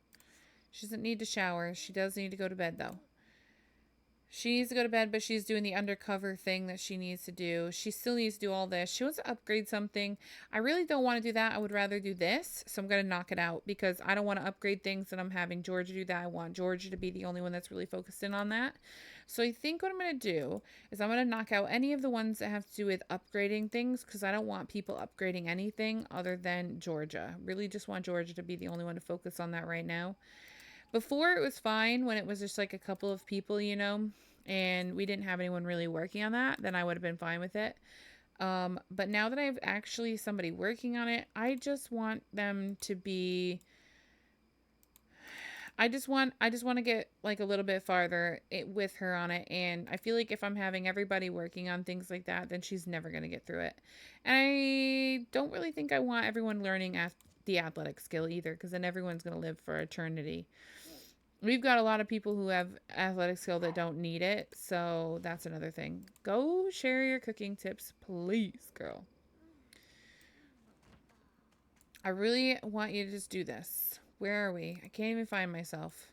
She doesn't need to shower. She does need to go to bed though. She needs to go to bed, but she's doing the undercover thing that she needs to do. She still needs to do all this. She wants to upgrade something. I really don't want to do that. I would rather do this. So I'm going to knock it out because I don't want to upgrade things and I'm having Georgia do that. I want Georgia to be the only one that's really focused in on that. So I think what I'm going to do is I'm going to knock out any of the ones that have to do with upgrading things because I don't want people upgrading anything other than Georgia. Really just want Georgia to be the only one to focus on that right now. Before it was fine when it was just like a couple of people, you know, and we didn't have anyone really working on that, then I would have been fine with it. But now that I have actually somebody working on it, I just want them to be, I just want to get like a little bit farther with her on it. And I feel like if I'm having everybody working on things like that, then she's never going to get through it. And I don't really think I want everyone learning the athletic skill either, because then everyone's going to live for eternity. We've got a lot of people who have athletic skill that don't need it, so that's another thing. Go share your cooking tips, please, girl. I really want you to just do this. Where are we? I can't even find myself.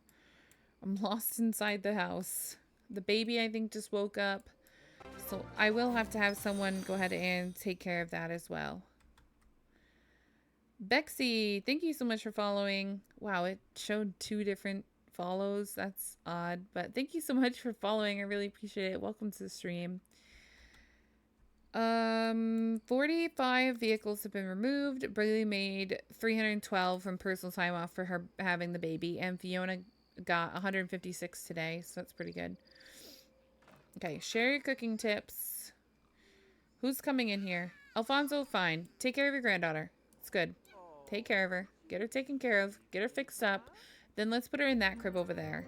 I'm lost inside the house. The baby, I think, just woke up. So I will have to have someone go ahead and take care of that as well. Bexy, thank you so much for following. Wow, it showed 2 different follows. That's odd, but thank you so much for following. I really appreciate it. Welcome to the stream. 45 vehicles have been removed. Brady made 312 from personal time off for her having the baby, and Fiona got 156 today, so that's pretty good. Okay, share your cooking tips. Who's coming in here? Alfonso, fine. Take care of your granddaughter. It's good. Take care of her. Get her taken care of. Get her fixed up. Then let's put her in that crib over there.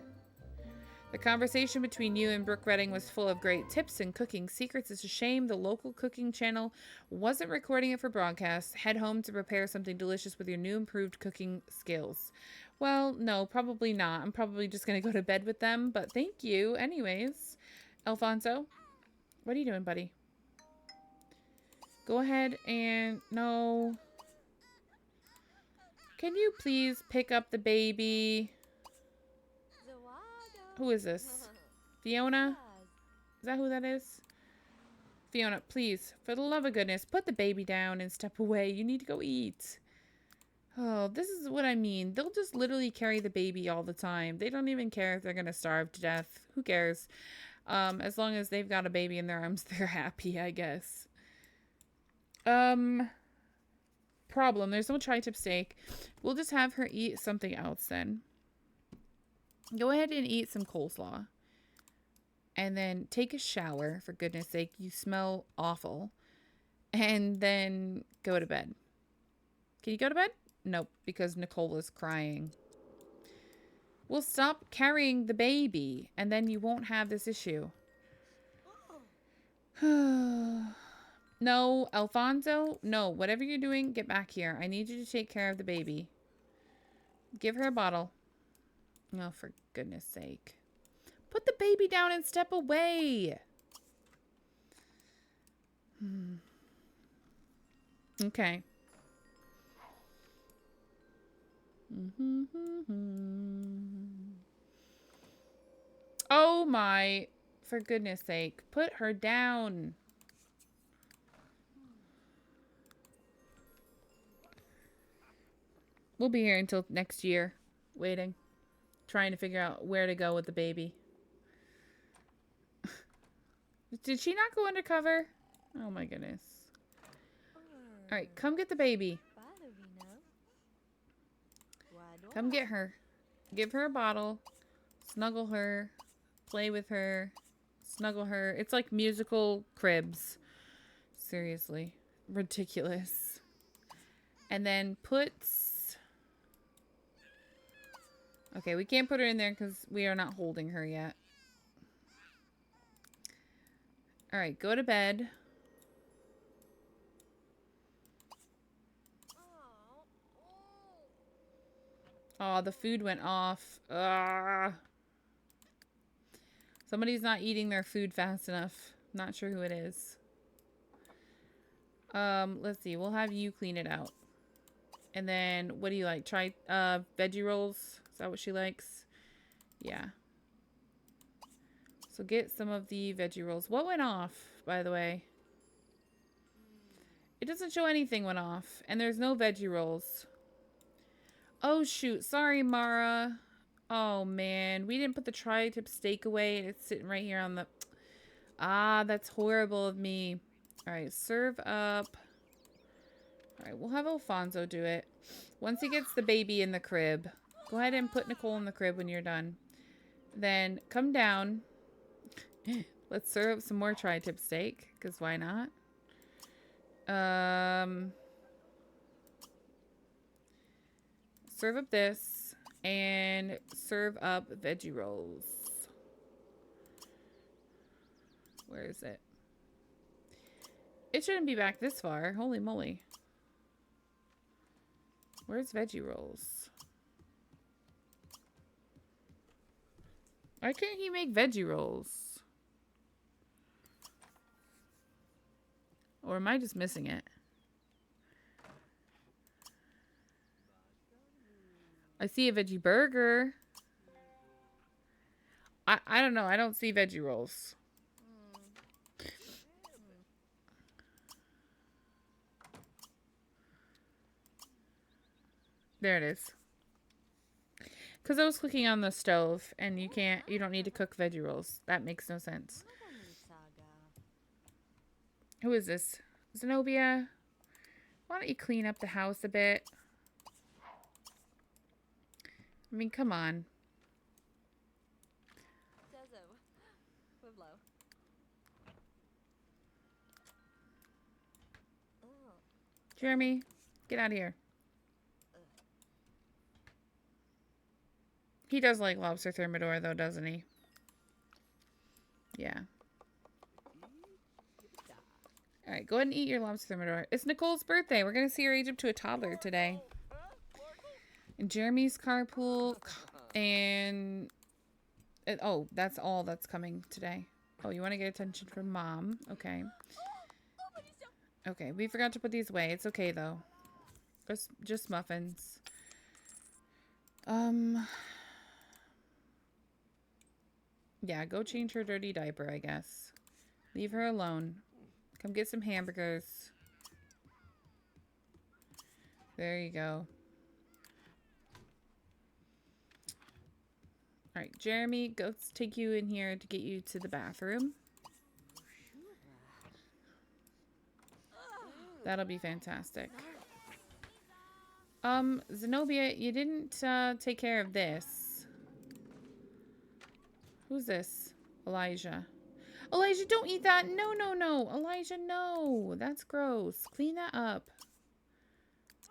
The conversation between you and Brooke Redding was full of great tips and cooking secrets. It's a shame the local cooking channel wasn't recording it for broadcast. Head home to prepare something delicious with your new improved cooking skills. Well, no, probably not. I'm probably just going to go to bed with them, but thank you anyways. Alfonso, what are you doing, buddy? Go ahead and... No. Can you please pick up the baby? Who is this? Fiona? Is that who that is? Fiona, please, for the love of goodness, put the baby down and step away. You need to go eat. Oh, this is what I mean. They'll just literally carry the baby all the time. They don't even care if they're going to starve to death. Who cares? As long as they've got a baby in their arms, they're happy, I guess. Problem. There's no tri-tip steak. We'll just have her eat something else then. Go ahead and eat some coleslaw. And then take a shower, for goodness sake. You smell awful. And then go to bed. Can you go to bed? Nope, because Nicole is crying. We'll stop carrying the baby, and then you won't have this issue. No, Alfonso, no, whatever you're doing, get back here. I need you to take care of the baby. Give her a bottle. Oh, for goodness sake. Put the baby down and step away. Okay. Oh my, for goodness sake. Put her down. We'll be here until next year, waiting, trying to figure out where to go with the baby. Did she not go undercover? Oh my goodness. All right, come get the baby. Come get her. Give her a bottle. Snuggle her. Play with her. Snuggle her. It's like musical cribs. Seriously. Ridiculous. And then puts... Okay, we can't put her in there because we are not holding her yet. Alright, go to bed. Oh, the food went off. Ugh. Somebody's not eating their food fast enough. Not sure who it is. Let's see. We'll have you clean it out. And then, what do you like? Try, veggie rolls? Is that what she likes? Yeah. So get some of the veggie rolls. What went off, by the way? It doesn't show anything went off. And there's no veggie rolls. Oh, shoot. Sorry, Mara. Oh, man. We didn't put the tri-tip steak away. It's sitting right here on the... Ah, that's horrible of me. All right, serve up. All right, we'll have Alfonso do it. Once he gets the baby in the crib, go ahead and put Nicole in the crib when you're done. Then come down. Let's serve up some more tri-tip steak, because why not? Serve up this, and serve up veggie rolls. Where is it? It shouldn't be back this far. Holy moly. Where's veggie rolls? Why can't he make veggie rolls? Or am I just missing it? I see a veggie burger. I don't know. I don't see veggie rolls. There it is. Because I was cooking on the stove and you don't need to cook veggie rolls. That makes no sense. Who is this? Zenobia? Why don't you clean up the house a bit? I mean, come on. Jeremy, get out of here. He does like lobster thermidor, though, doesn't he? Yeah. Alright, go ahead and eat your lobster thermidor. It's Nicole's birthday. We're going to see her age up to a toddler today. And Jeremy's carpool. And... oh, that's all that's coming today. Oh, you want to get attention from Mom. Okay. Okay, we forgot to put these away. It's okay, though. Just muffins. Yeah, go change her dirty diaper, I guess. Leave her alone. Come get some hamburgers. There you go. Alright, Jeremy, let's take you in here to get you to the bathroom. That'll be fantastic. Zenobia, you didn't take care of this. Who's this? Elijah. Elijah, don't eat that. No, no, no. Elijah, no. That's gross. Clean that up.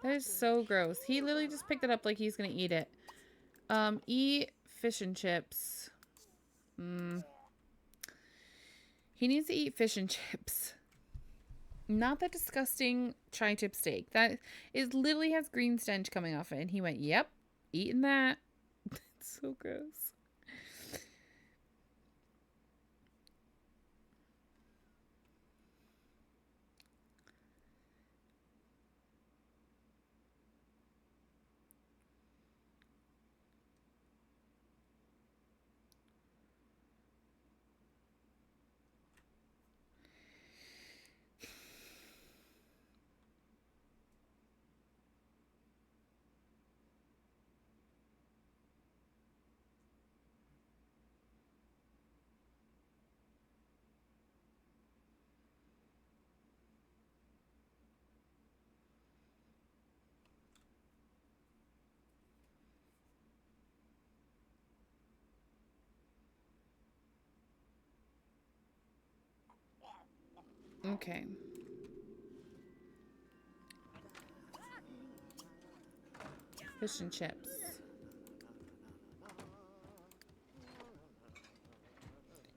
That is so gross. He literally just picked it up like he's gonna eat it. Eat fish and chips. He needs to eat fish and chips. Not that disgusting tri-tip steak. That is literally has green stench coming off it. And he went, yep, eating that. It's so gross. Okay. Fish and chips.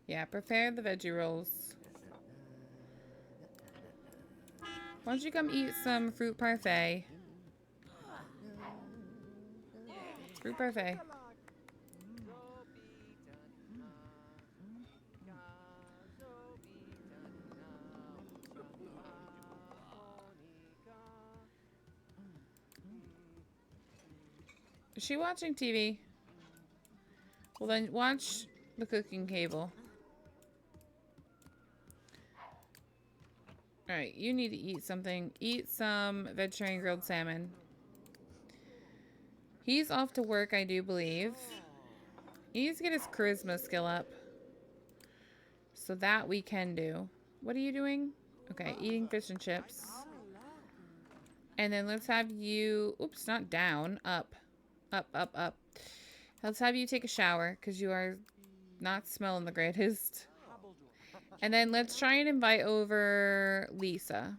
Yeah, prepare the veggie rolls. Why don't you come eat some fruit parfait? Fruit parfait. Is she watching TV? Well, then watch the cooking cable. Alright, you need to eat something. Eat some vegetarian grilled salmon. He's off to work, I do believe. He needs to get his charisma skill up. So that we can do. What are you doing? Okay, eating fish and chips. And then let's have you... Oops, not down. Up. Up, up, up. Let's have you take a shower, because you are not smelling the greatest. And then let's try and invite over Lisa.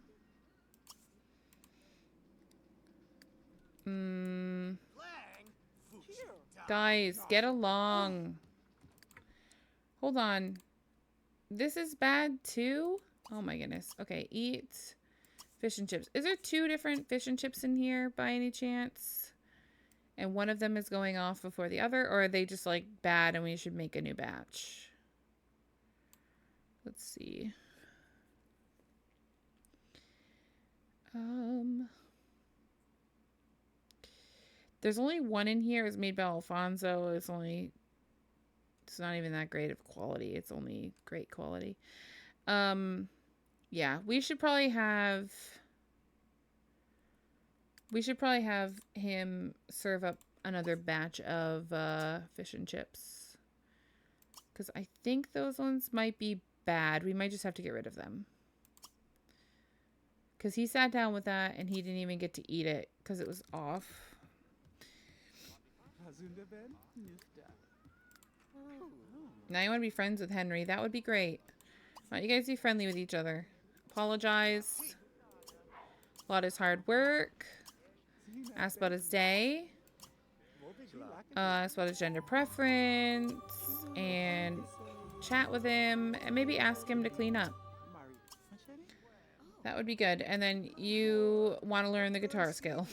Guys, get along. Hold on. This is bad too? Oh my goodness. Okay, eat fish and chips. Is there 2 different fish and chips in here by any chance? And one of them is going off before the other? Or are they just like bad and we should make a new batch? Let's see. There's only one in here. It's made by Alfonso. It's not even that great of quality. It's only great quality. Yeah, we should probably have him serve up another batch of fish and chips. Because I think those ones might be bad. We might just have to get rid of them. Because he sat down with that and he didn't even get to eat it because it was off. Now you want to be friends with Henry. That would be great. Why don't you guys be friendly with each other? Apologize. About his hard work. Ask about his day. Ask about his gender preference. And chat with him. And maybe ask him to clean up. That would be good. And then you want to learn the guitar skill.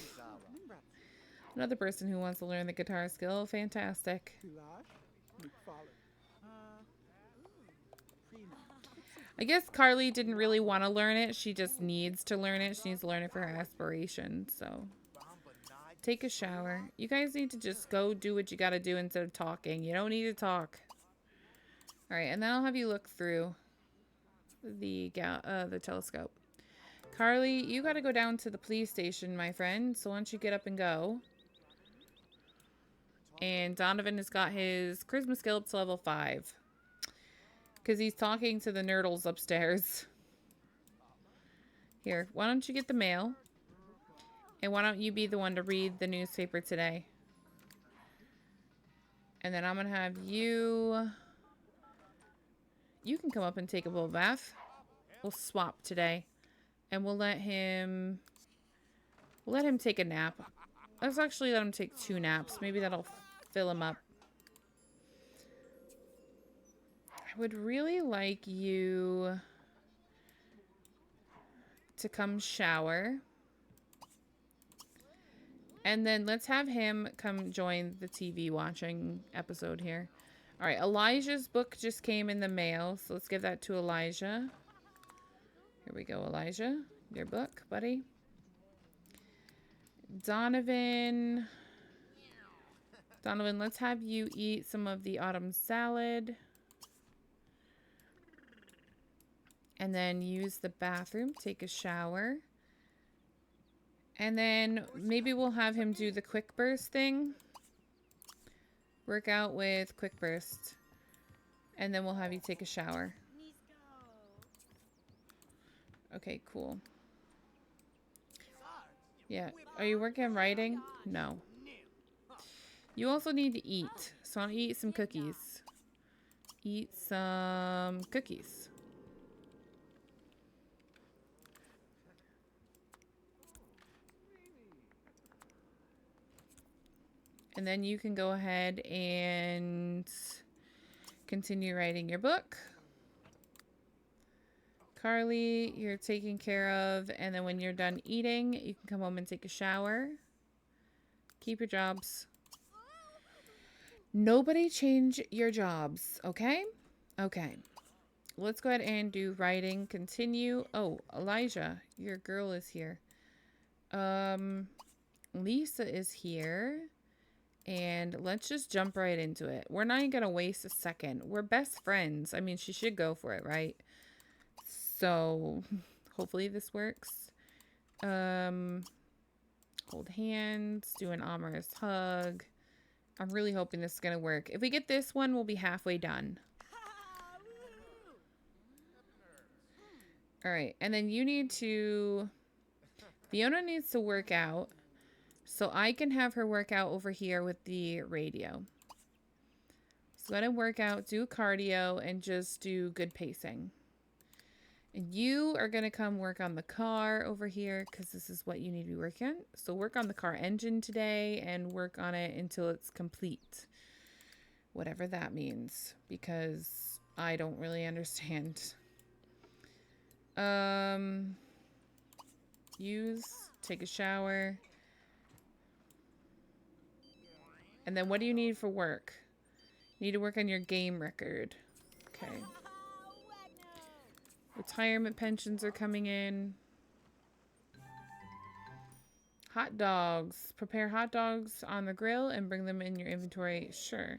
Another person who wants to learn the guitar skill. Fantastic. I guess Carly didn't really want to learn it. She just needs to learn it. She needs to learn it for her aspiration. So, take a shower. You guys need to just go do what you got to do instead of talking. You don't need to talk. All right, and then I'll have you look through the telescope. Carly, you got to go down to the police station, my friend. So, why don't you get up and go? And Donovan has got his charisma skill up to level 5. Because he's talking to the nerdles upstairs. Here, why don't you get the mail? And why don't you be the one to read the newspaper today? And then I'm going to have you... You can come up and take a bubble bath. We'll swap today. And we'll let him take a nap. Let's actually let him take 2 naps. Maybe that'll fill him up. I would really like you to come shower. And then let's have him come join the TV watching episode here. All right, Elijah's book just came in the mail. So let's give that to Elijah. Here we go, Elijah. Your book, buddy. Donovan, let's have you eat some of the autumn salad. And then use the bathroom, take a shower. And then maybe we'll have him do the quick burst thing. Work out with quick burst. And then we'll have you take a shower. Okay, cool. Yeah. Are you working on writing? No. You also need to eat. So I'll eat some cookies. Eat some cookies. And then you can go ahead and continue writing your book. Carly, you're taken care of. And then when you're done eating, you can come home and take a shower. Keep your jobs. Nobody change your jobs, okay? Okay. Let's go ahead and do writing. Continue. Oh, Elijah, your girl is here. Lisa is here. And let's just jump right into it. We're not even going to waste a second. We're best friends. I mean, she should go for it, right? So, hopefully this works. Hold hands. Do an amorous hug. I'm really hoping this is going to work. If we get this one, we'll be halfway done. All right. And then you need to... Fiona needs to work out. So I can have her work out over here with the radio. So let him work out, do cardio, and just do good pacing. And you are going to come work on the car over here because this is what you need to be working on. So work on the car engine today and work on it until it's complete. Whatever that means, because I don't really understand. Take a shower. And then what do you need for work? You need to work on your game record. Okay. Retirement pensions are coming in. Hot dogs. Prepare hot dogs on the grill and bring them in your inventory. Sure.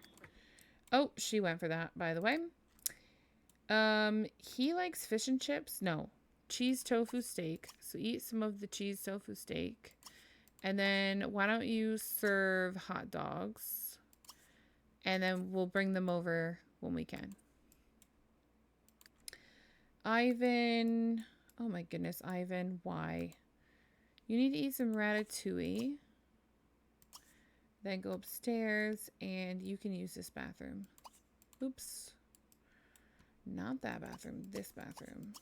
Oh, she went for that, by the way. He likes fish and chips. No. Cheese tofu steak. So eat some of the cheese tofu steak. And then why don't you serve hot dogs? And then we'll bring them over when we can. Ivan. Oh my goodness, Ivan. Why? You need to eat some ratatouille. Then go upstairs and you can use this bathroom. Oops. Not that bathroom. This bathroom.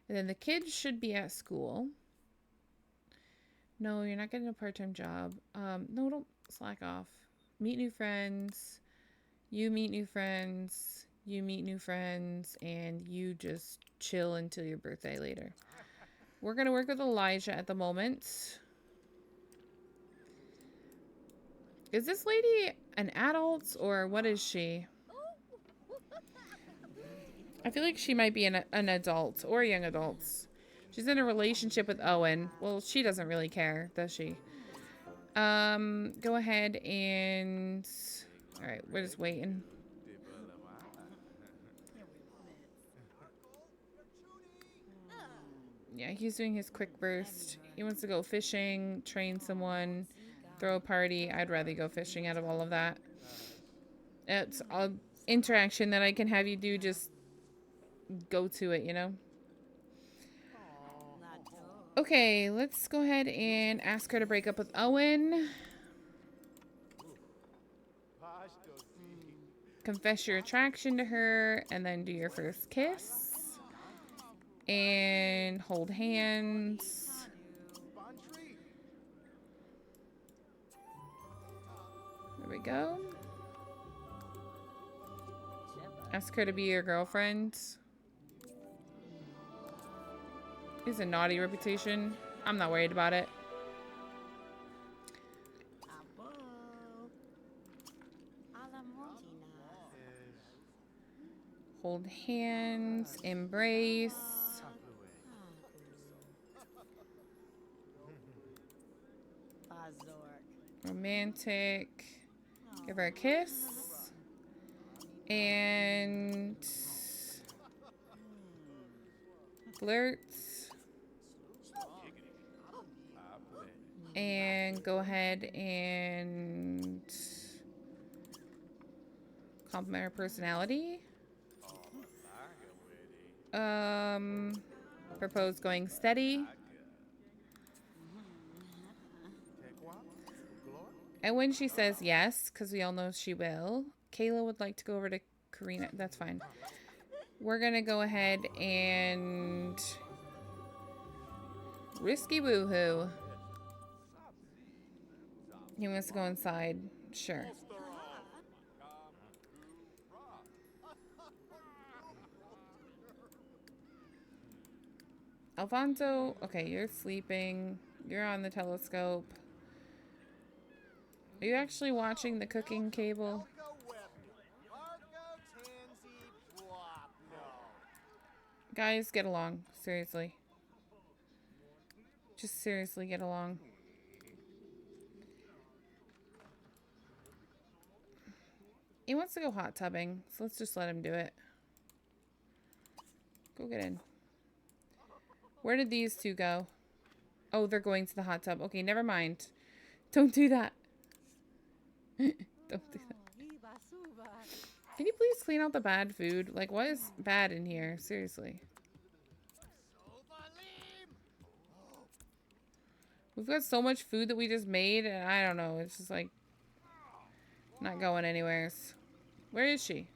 And then the kids should be at school. No, you're not getting a part-time job. No, don't slack off. Meet new friends. You meet new friends. You meet new friends. And you just chill until your birthday later. We're going to work with Elijah at the moment. Is this lady an adult or what is she? I feel like she might be an adult or young adults. She's in a relationship with Owen. Well, she doesn't really care, does she? Go ahead and... Alright, we're just waiting. Yeah, he's doing his quick burst. He wants to go fishing, train someone, throw a party. I'd rather go fishing out of all of that. It's an interaction that I can have you do, just go to it, you know? Okay, let's go ahead and ask her to break up with Owen. Confess your attraction to her, and then do your first kiss. And hold hands. There we go. Ask her to be your girlfriend. It's a naughty reputation. I'm not worried about it. Hold hands. Embrace. Romantic. Give her a kiss. And flirt. And go ahead and compliment her personality. Propose going steady. And when she says yes, because we all know she will, Kayla would like to go over to Karina. That's fine. We're going to go ahead and risky woohoo. He wants to go inside. Sure. Alfonso, okay, you're sleeping. You're on the telescope. Are you actually watching the cooking cable? Guys, get along. Seriously. Just seriously get along. He wants to go hot tubbing, so let's just let him do it. Go get in. Where did these two go? Oh, they're going to the hot tub. Okay, never mind. Don't do that. Don't do that. Can you please clean out the bad food? Like, what is bad in here? Seriously. We've got so much food that we just made, and I don't know. It's just like not going anywhere. Where is she?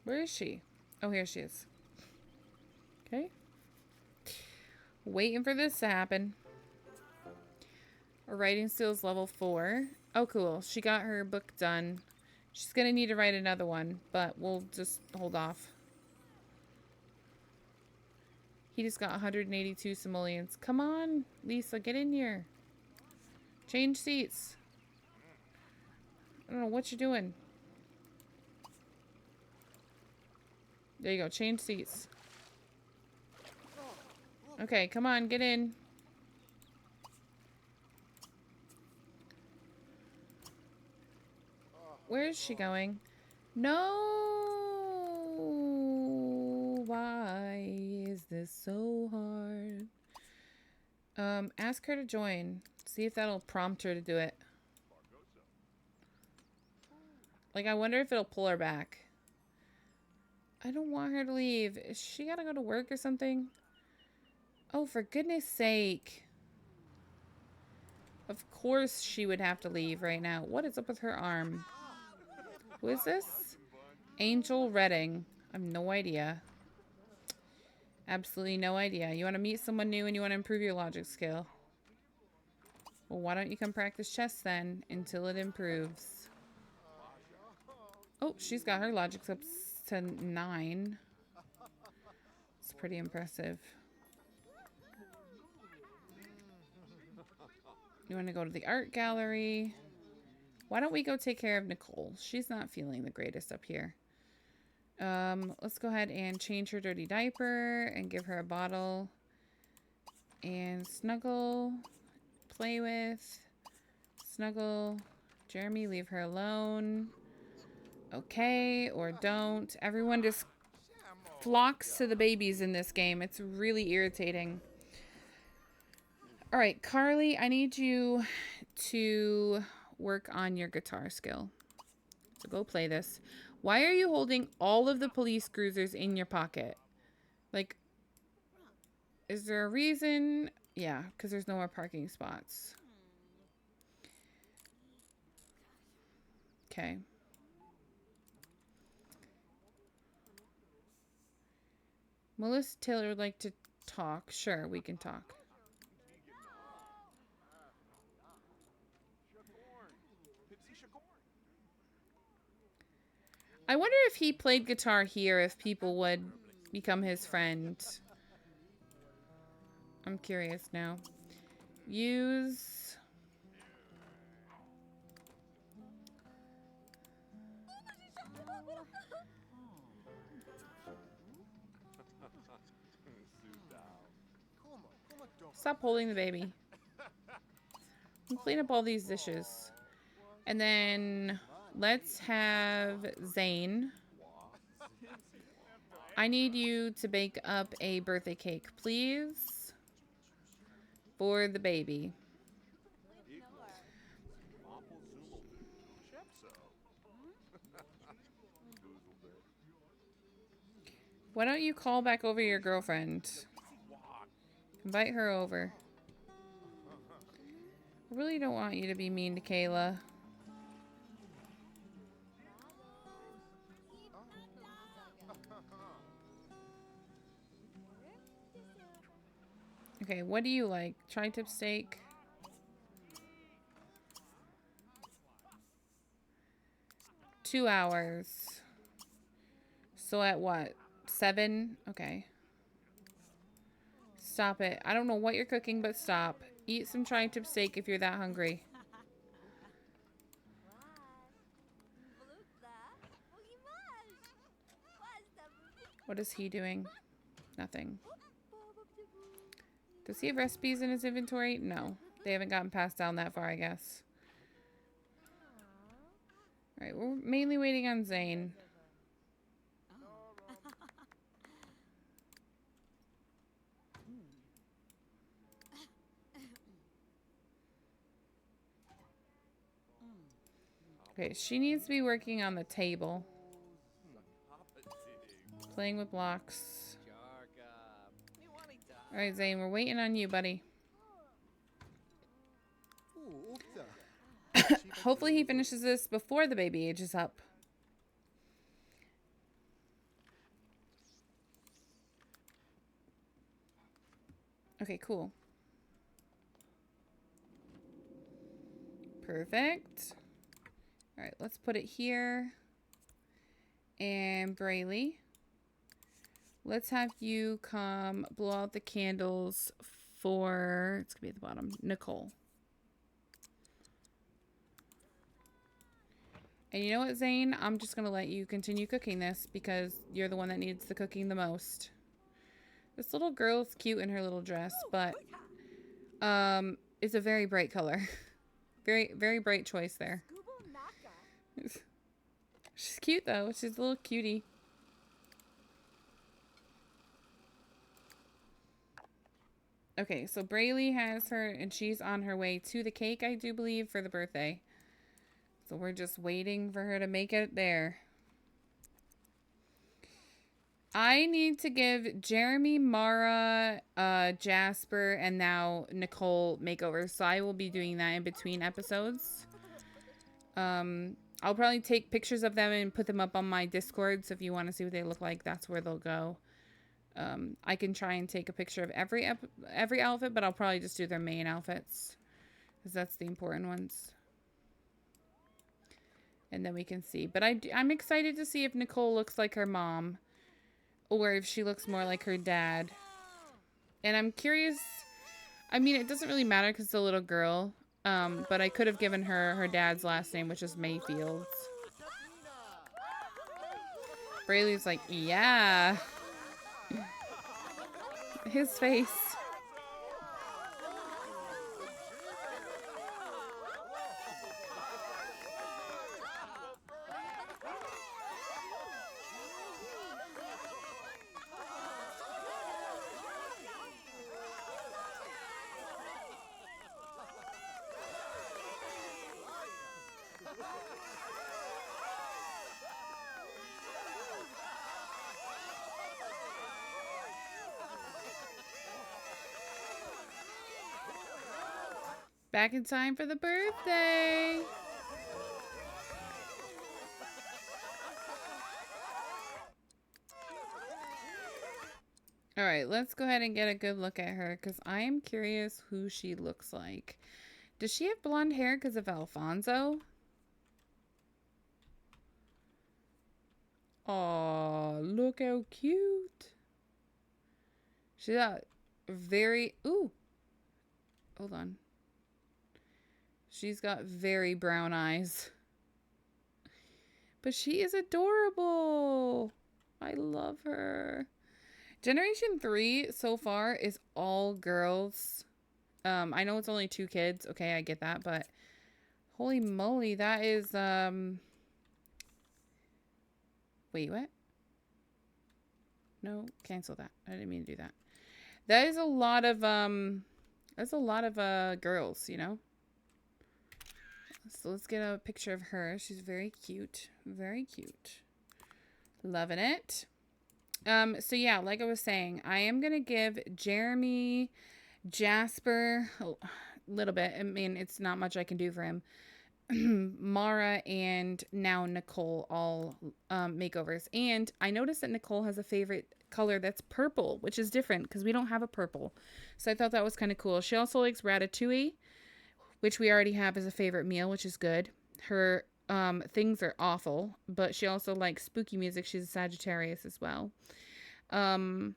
Where is she? Oh, here she is. Okay. Waiting for this to happen. Her writing skills level 4. Oh, cool. She got her book done. She's going to need to write another one, but we'll just hold off. He just got 182 simoleons. Come on, Lisa, get in here. Change seats. I don't know what you're doing. There you go. Change seats. Okay, come on, get in. Where is she going? No! Why is this so hard? Ask her to join. See if that'll prompt her to do it. Like, I wonder if it'll pull her back. I don't want her to leave. Is she gotta go to work or something? Oh, for goodness sake. Of course she would have to leave right now. What is up with her arm? Who is this? Angel Redding. I have no idea. Absolutely no idea. You want to meet someone new and you want to improve your logic skill. Well, why don't you come practice chess then until it improves? Oh, she's got her logic up to 9. It's pretty impressive. You want to go to the art gallery? Why don't we go take care of Nicole? She's not feeling the greatest up here. Let's go ahead and change her dirty diaper and give her a bottle. And snuggle. Play with. Snuggle. Jeremy, leave her alone. Okay, or don't. Everyone just flocks to the babies in this game. It's really irritating. Alright, Carly, I need you to work on your guitar skill. So go play this. Why are you holding all of the police cruisers in your pocket? Like, is there a reason? Yeah, because there's no more parking spots. Okay. Melissa Taylor would like to talk. Sure, we can talk. I wonder if he played guitar here, if people would become his friend. I'm curious now. Use... Stop holding the baby. Clean up all these dishes. And then let's have Zane. I need you to bake up a birthday cake, please. For the baby. Why don't you call back over your girlfriend? Invite her over. I really don't want you to be mean to Kayla. Okay, what do you like? Tri-tip steak? Two hours. So at what? 7? Okay. Stop it. I don't know what you're cooking, but stop. Eat some tri-tip steak if you're that hungry. What is he doing? Nothing. Does he have recipes in his inventory? No. They haven't gotten passed down that far, I guess. Alright, we're mainly waiting on Zane. Okay, she needs to be working on the table. Playing with blocks. Alright, Zane, we're waiting on you, buddy. Hopefully he finishes this before the baby ages up. Okay, cool. Perfect. Alright, let's put it here. And Brayley, let's have you come blow out the candles for, it's gonna be at the bottom, Nicole. And you know what, Zane? I'm just gonna let you continue cooking this because you're the one that needs the cooking the most. This little girl's cute in her little dress, but it's a very bright color. Very, very bright choice there. She's cute though. She's a little cutie. Okay, so Brayley has her, and she's on her way to the cake, I do believe, for the birthday. So we're just waiting for her to make it there. I need to give Jeremy, Mara, Jasper, and now Nicole makeovers. So I will be doing that in between episodes. I'll probably take pictures of them and put them up on my Discord. So if you want to see what they look like, that's where they'll go. I can try and take a picture of every outfit, but I'll probably just do their main outfits, because that's the important ones. And then we can see. But I'm excited to see if Nicole looks like her mom, or if she looks more like her dad. And I'm curious. I mean, it doesn't really matter because it's a little girl. But I could have given her her dad's last name, which is Mayfields. Brayley's like, yeah. His face. Back in time for the birthday. All right, let's go ahead and get a good look at her, because I am curious who she looks like. Does she have blonde hair because of Alfonso? Aw, look how cute. She's got very... Ooh. Hold on. She's got very brown eyes. But she is adorable. I love her. Generation 3 so far is all girls. I know it's only 2 kids. Okay, I get that, but holy moly, that is wait, what? No, cancel that. I didn't mean to do that. That is a lot of girls, you know? So let's get a picture of her. She's very cute. Very cute. Loving it. So yeah, like I was saying, I am going to give Jeremy, Jasper, a little bit. I mean, it's not much I can do for him. Mara and now Nicole all makeovers. And I noticed that Nicole has a favorite color that's purple, which is different because we don't have a purple. So I thought that was kind of cool. She also likes ratatouille, which we already have as a favorite meal, which is good. Her things are awful, but she also likes spooky music. She's a Sagittarius as well. And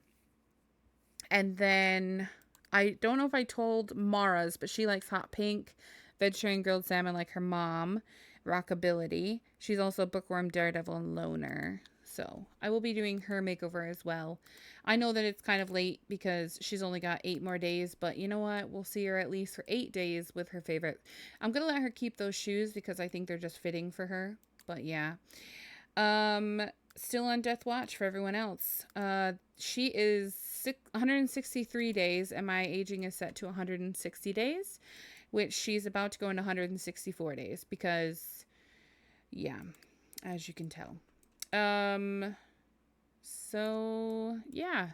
then I don't know if I told Mara's, but she likes hot pink, vegetarian grilled salmon like her mom, rockability. She's also bookworm, daredevil, and loner. So I will be doing her makeover as well. I know that it's kind of late because she's only got 8 more days, but you know what? We'll see her at least for 8 days with her favorite. I'm going to let her keep those shoes because I think they're just fitting for her. But yeah. Still on death watch for everyone else. She is 163 days and my aging is set to 160 days, which she's about to go into 164 days because, yeah, as you can tell. So yeah,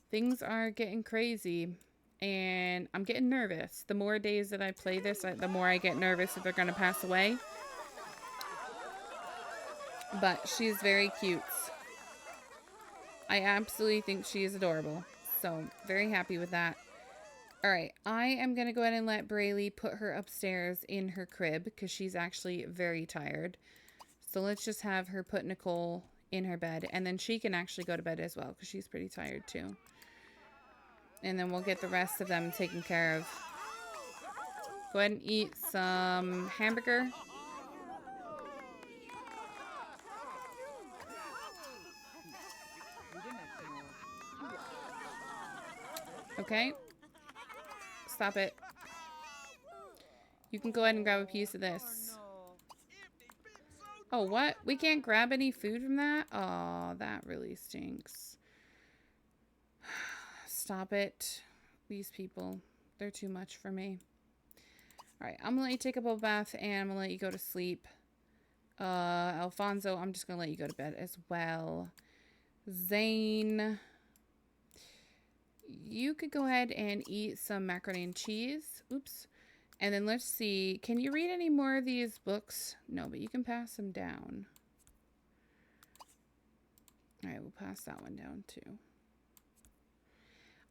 things are getting crazy and I'm getting nervous. The more days that I play this, the more I get nervous that they're going to pass away. But she's very cute. I absolutely think she is adorable. So very happy with that. All right, I am going to go ahead and let Braylee put her upstairs in her crib because she's actually very tired. So let's just have her put Nicole in her bed. And then she can actually go to bed as well because she's pretty tired too. And then we'll get the rest of them taken care of. Go ahead and eat some hamburger. Okay. Stop it. You can go ahead and grab a piece of this. Oh, what? We can't grab any food from that? Oh, that really stinks. Stop it. These people. They're too much for me. Alright, I'm gonna let you take a bubble bath and I'm gonna let you go to sleep. Alfonso, I'm just gonna let you go to bed as well. Zane, you could go ahead and eat some macaroni and cheese. Oops. And then let's see. Can you read any more of these books? No, but you can pass them down. Alright, we'll pass that one down too.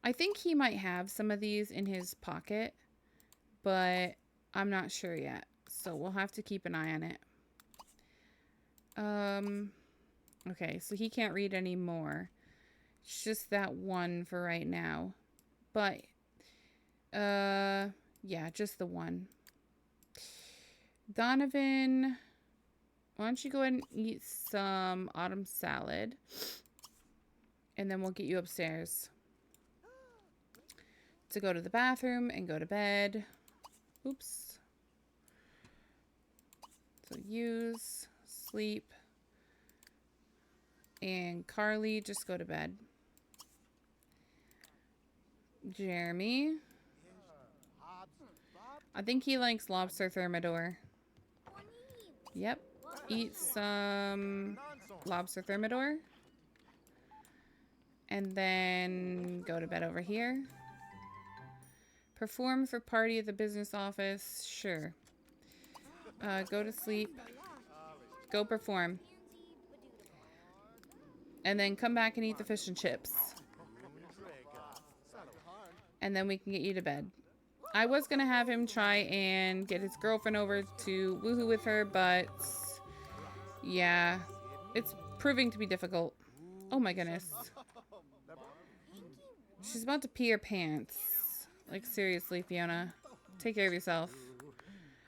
I think he might have some of these in his pocket, but I'm not sure yet. So we'll have to keep an eye on it. Okay, so he can't read anymore. It's just that one for right now. But, yeah, just the one. Donovan, why don't you go ahead and eat some autumn salad. And then we'll get you upstairs to go to the bathroom and go to bed. Oops. So use, sleep. And Carly, just go to bed. Jeremy. I think he likes lobster thermidor. Yep. Eat some lobster thermidor. And then go to bed over here. Perform for party at the business office. Sure. Go to sleep. Go perform. And then come back and eat the fish and chips. And then we can get you to bed. I was going to have him try and get his girlfriend over to woohoo with her, but yeah, it's proving to be difficult. Oh my goodness. She's about to pee her pants. Like, seriously, Fiona. Take care of yourself.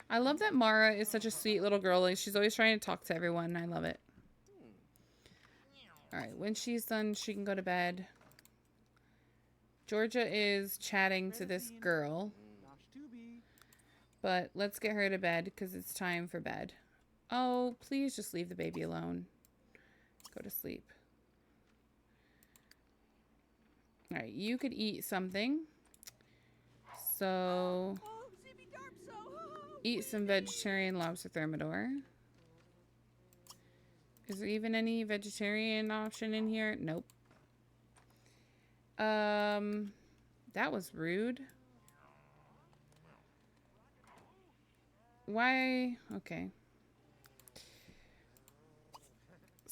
I love that Mara is such a sweet little girl. Like, she's always trying to talk to everyone. I love it. Alright, when she's done, she can go to bed. Georgia is chatting to this girl. But let's get her to bed because it's time for bed. Oh, please just leave the baby alone. Go to sleep. Alright, you could eat something. So, eat some vegetarian lobster thermidor. Is there even any vegetarian option in here? Nope. That was rude. Why? Okay.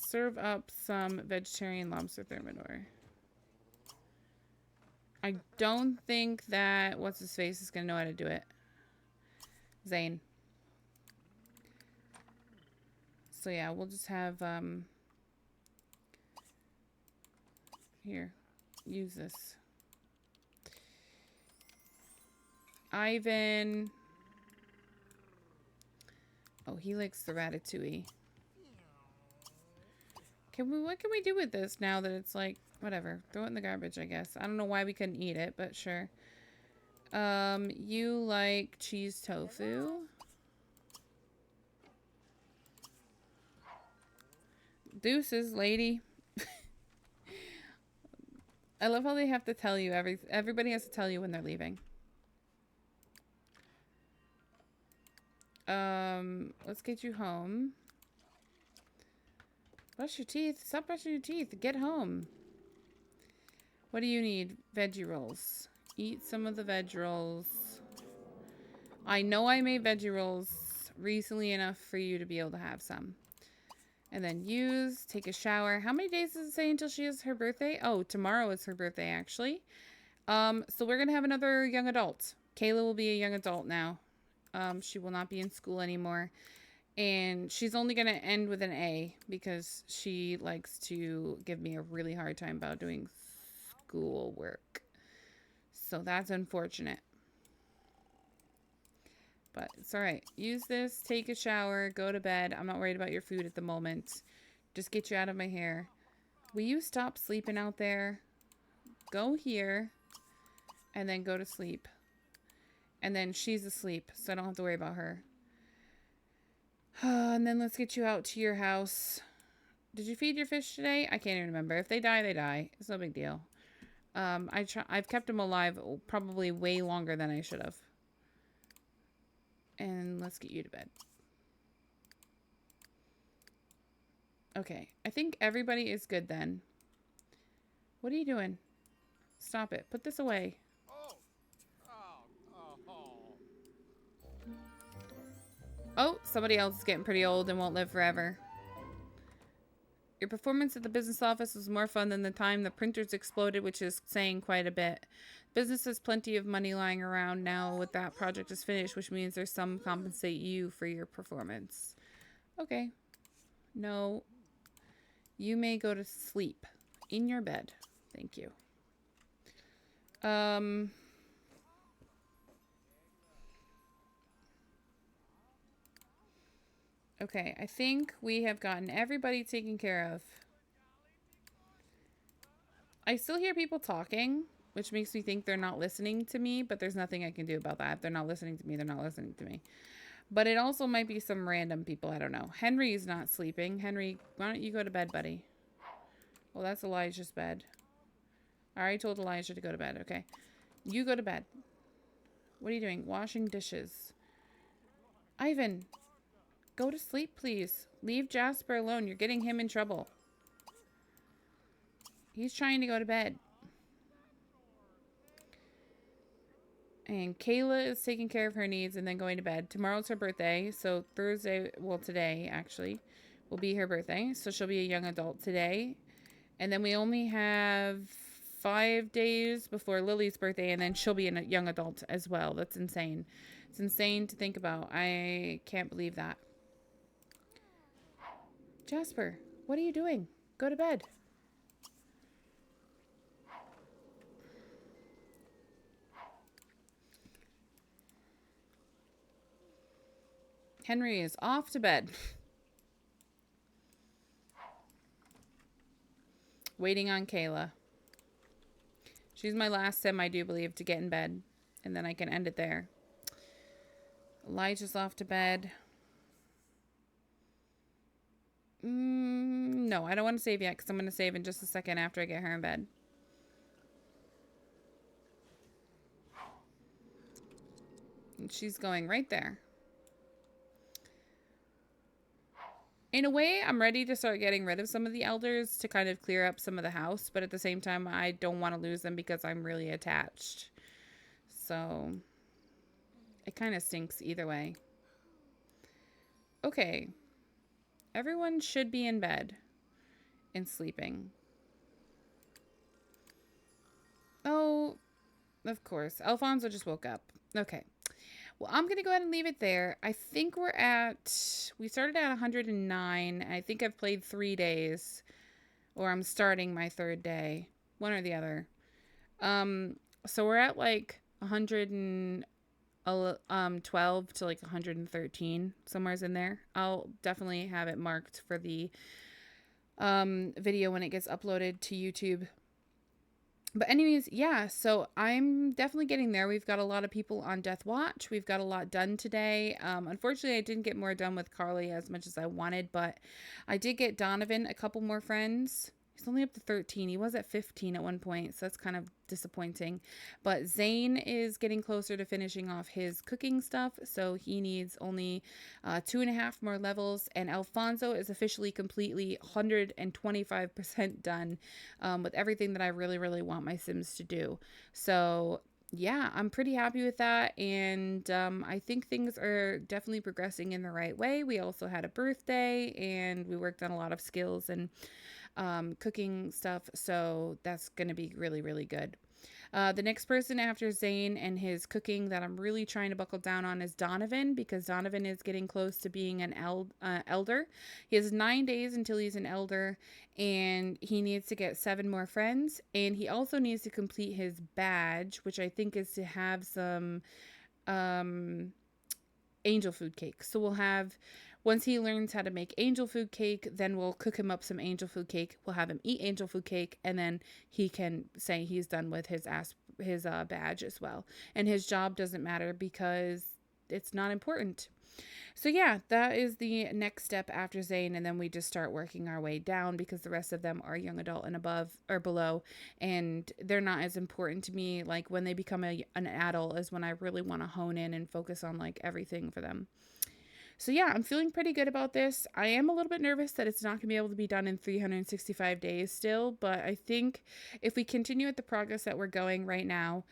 serve up some vegetarian lobster thermidor. I don't think that what's his face is gonna know how to do it. Zane. So yeah, we'll just have here, use this. Ivan. Oh, he likes the ratatouille. What can we do with this now that it's like, whatever. Throw it in the garbage, I guess. I don't know why we couldn't eat it, but sure. You like cheese tofu. Deuces, lady. I love how they have to tell you, everybody has to tell you when they're leaving. Let's get you home. Brush your teeth. Stop brushing your teeth. Get home. What do you need? Veggie rolls. Eat some of the veg rolls. I know I made veggie rolls recently enough for you to be able to have some. And then use, take a shower. How many days does it say until she has her birthday? Oh, tomorrow is her birthday, actually. So we're going to have another young adult. Kayla will be a young adult now. She will not be in school anymore. And she's only going to end with an A because she likes to give me a really hard time about doing school work. So that's unfortunate. But it's all right. Use this, take a shower, go to bed. I'm not worried about your food at the moment. Just get you out of my hair. Will you stop sleeping out there? Go here and then go to sleep. And then she's asleep, so I don't have to worry about her. And then let's get you out to your house. Did you feed your fish today? I can't even remember. If they die, they die. It's no big deal. I've kept them alive probably way longer than I should have. And let's get you to bed. Okay. I think everybody is good then. What are you doing? Stop it. Put this away. Oh, somebody else is getting pretty old and won't live forever. Your performance at the business office was more fun than the time the printers exploded, which is saying quite a bit. Business has plenty of money lying around now with that project is finished, which means there's some compensate you for your performance. Okay. No. You may go to sleep in your bed. Thank you. Okay, I think we have gotten everybody taken care of. I still hear people talking, which makes me think they're not listening to me, but there's nothing I can do about that. If they're not listening to me, they're not listening to me. But it also might be some random people, I don't know. Henry is not sleeping. Henry, why don't you go to bed, buddy? Well, that's Elijah's bed. I already told Elijah to go to bed. Okay. You go to bed. What are you doing? Washing dishes. Ivan, go to sleep, please. Leave Jasper alone. You're getting him in trouble. He's trying to go to bed. And Kayla is taking care of her needs and then going to bed. Tomorrow's her birthday. So Thursday, well, today, actually, will be her birthday. So she'll be a young adult today. And then we only have 5 days before Lily's birthday. And then she'll be a young adult as well. That's insane. It's insane to think about. I can't believe that. Jasper, what are you doing? Go to bed. Henry is off to bed. Waiting on Kayla. She's my last sim, I do believe, to get in bed. And then I can end it there. Elijah's off to bed. No, I don't want to save yet because I'm going to save in just a second after I get her in bed. And she's going right there. In a way, I'm ready to start getting rid of some of the elders to kind of clear up some of the house. But at the same time, I don't want to lose them because I'm really attached. So it kind of stinks either way. Okay. Everyone should be in bed. and sleeping. Oh, of course. Alfonso just woke up. Okay. Well, I'm going to go ahead and leave it there. I think we started at 109. I think I've played 3 days, or I'm starting my 3rd day. One or the other. So we're at like 112 to like 113, somewhere's in there. I'll definitely have it marked for the video when it gets uploaded to YouTube. But anyways, yeah, so I'm definitely getting there. We've got a lot of people on Death Watch. We've got a lot done today. Unfortunately, I didn't get more done with Carly as much as I wanted, but I did get Donovan a couple more friends. He's only up to 13. He was at 15 at one point, so that's kind of disappointing. But Zane is getting closer to finishing off his cooking stuff, so he needs only 2.5 more levels. And Alfonso is officially completely 125% done with everything that I really, really want my Sims to do. So yeah, I'm pretty happy with that, and I think things are definitely progressing in the right way. We also had a birthday, and we worked on a lot of skills and cooking stuff, so that's going to be really, really good. The next person after Zane and his cooking that I'm really trying to buckle down on is Donovan, because Donovan is getting close to being an elder. He has 9 days until he's an elder, and he needs to get 7 more friends, and he also needs to complete his badge, which I think is to have some angel food cake. So we'll have, once he learns how to make angel food cake, then we'll cook him up some angel food cake. We'll have him eat angel food cake, and then he can say he's done with his badge as well. And his job doesn't matter because it's not important. So yeah, that is the next step after Zane, and then we just start working our way down because the rest of them are young adult and above or below, and they're not as important to me. Like when they become an adult is when I really want to hone in and focus on like everything for them. So yeah, I'm feeling pretty good about this. I am a little bit nervous that it's not going to be able to be done in 365 days still, but I think if we continue at the progress that we're going right now,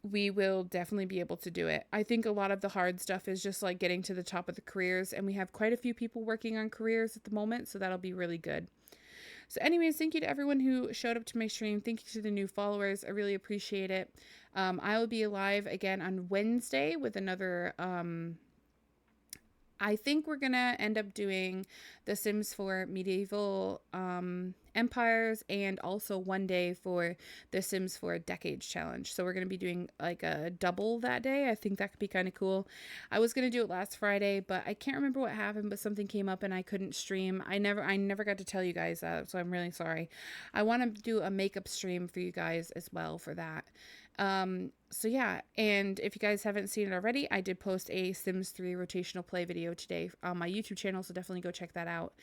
we will definitely be able to do it. I think a lot of the hard stuff is just like getting to the top of the careers, and we have quite a few people working on careers at the moment, so that'll be really good. So anyways, thank you to everyone who showed up to my stream. Thank you to the new followers. I really appreciate it. I will be live again on Wednesday with another I think we're going to end up doing The Sims 4 Medieval Empires, and also one day for The Sims 4 Decades Challenge. So we're going to be doing like a double that day. I think that could be kind of cool. I was going to do it last Friday, but I can't remember what happened, but something came up and I couldn't stream. I never got to tell you guys that, so I'm really sorry. I want to do a makeup stream for you guys as well for that. So yeah, and if you guys haven't seen it already, I did post a Sims 3 rotational play video today on my YouTube channel, so definitely go check that out.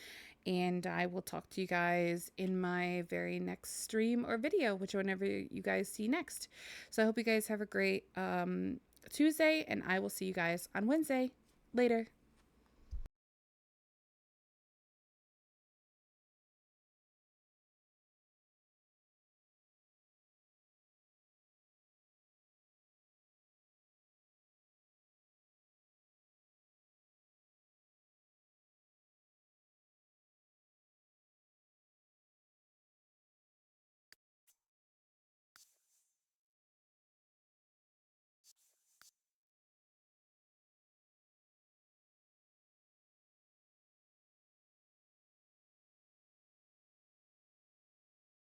And I will talk to you guys in my very next stream or video, whichever you guys see next. So I hope you guys have a great Tuesday, and I will see you guys on Wednesday. Later.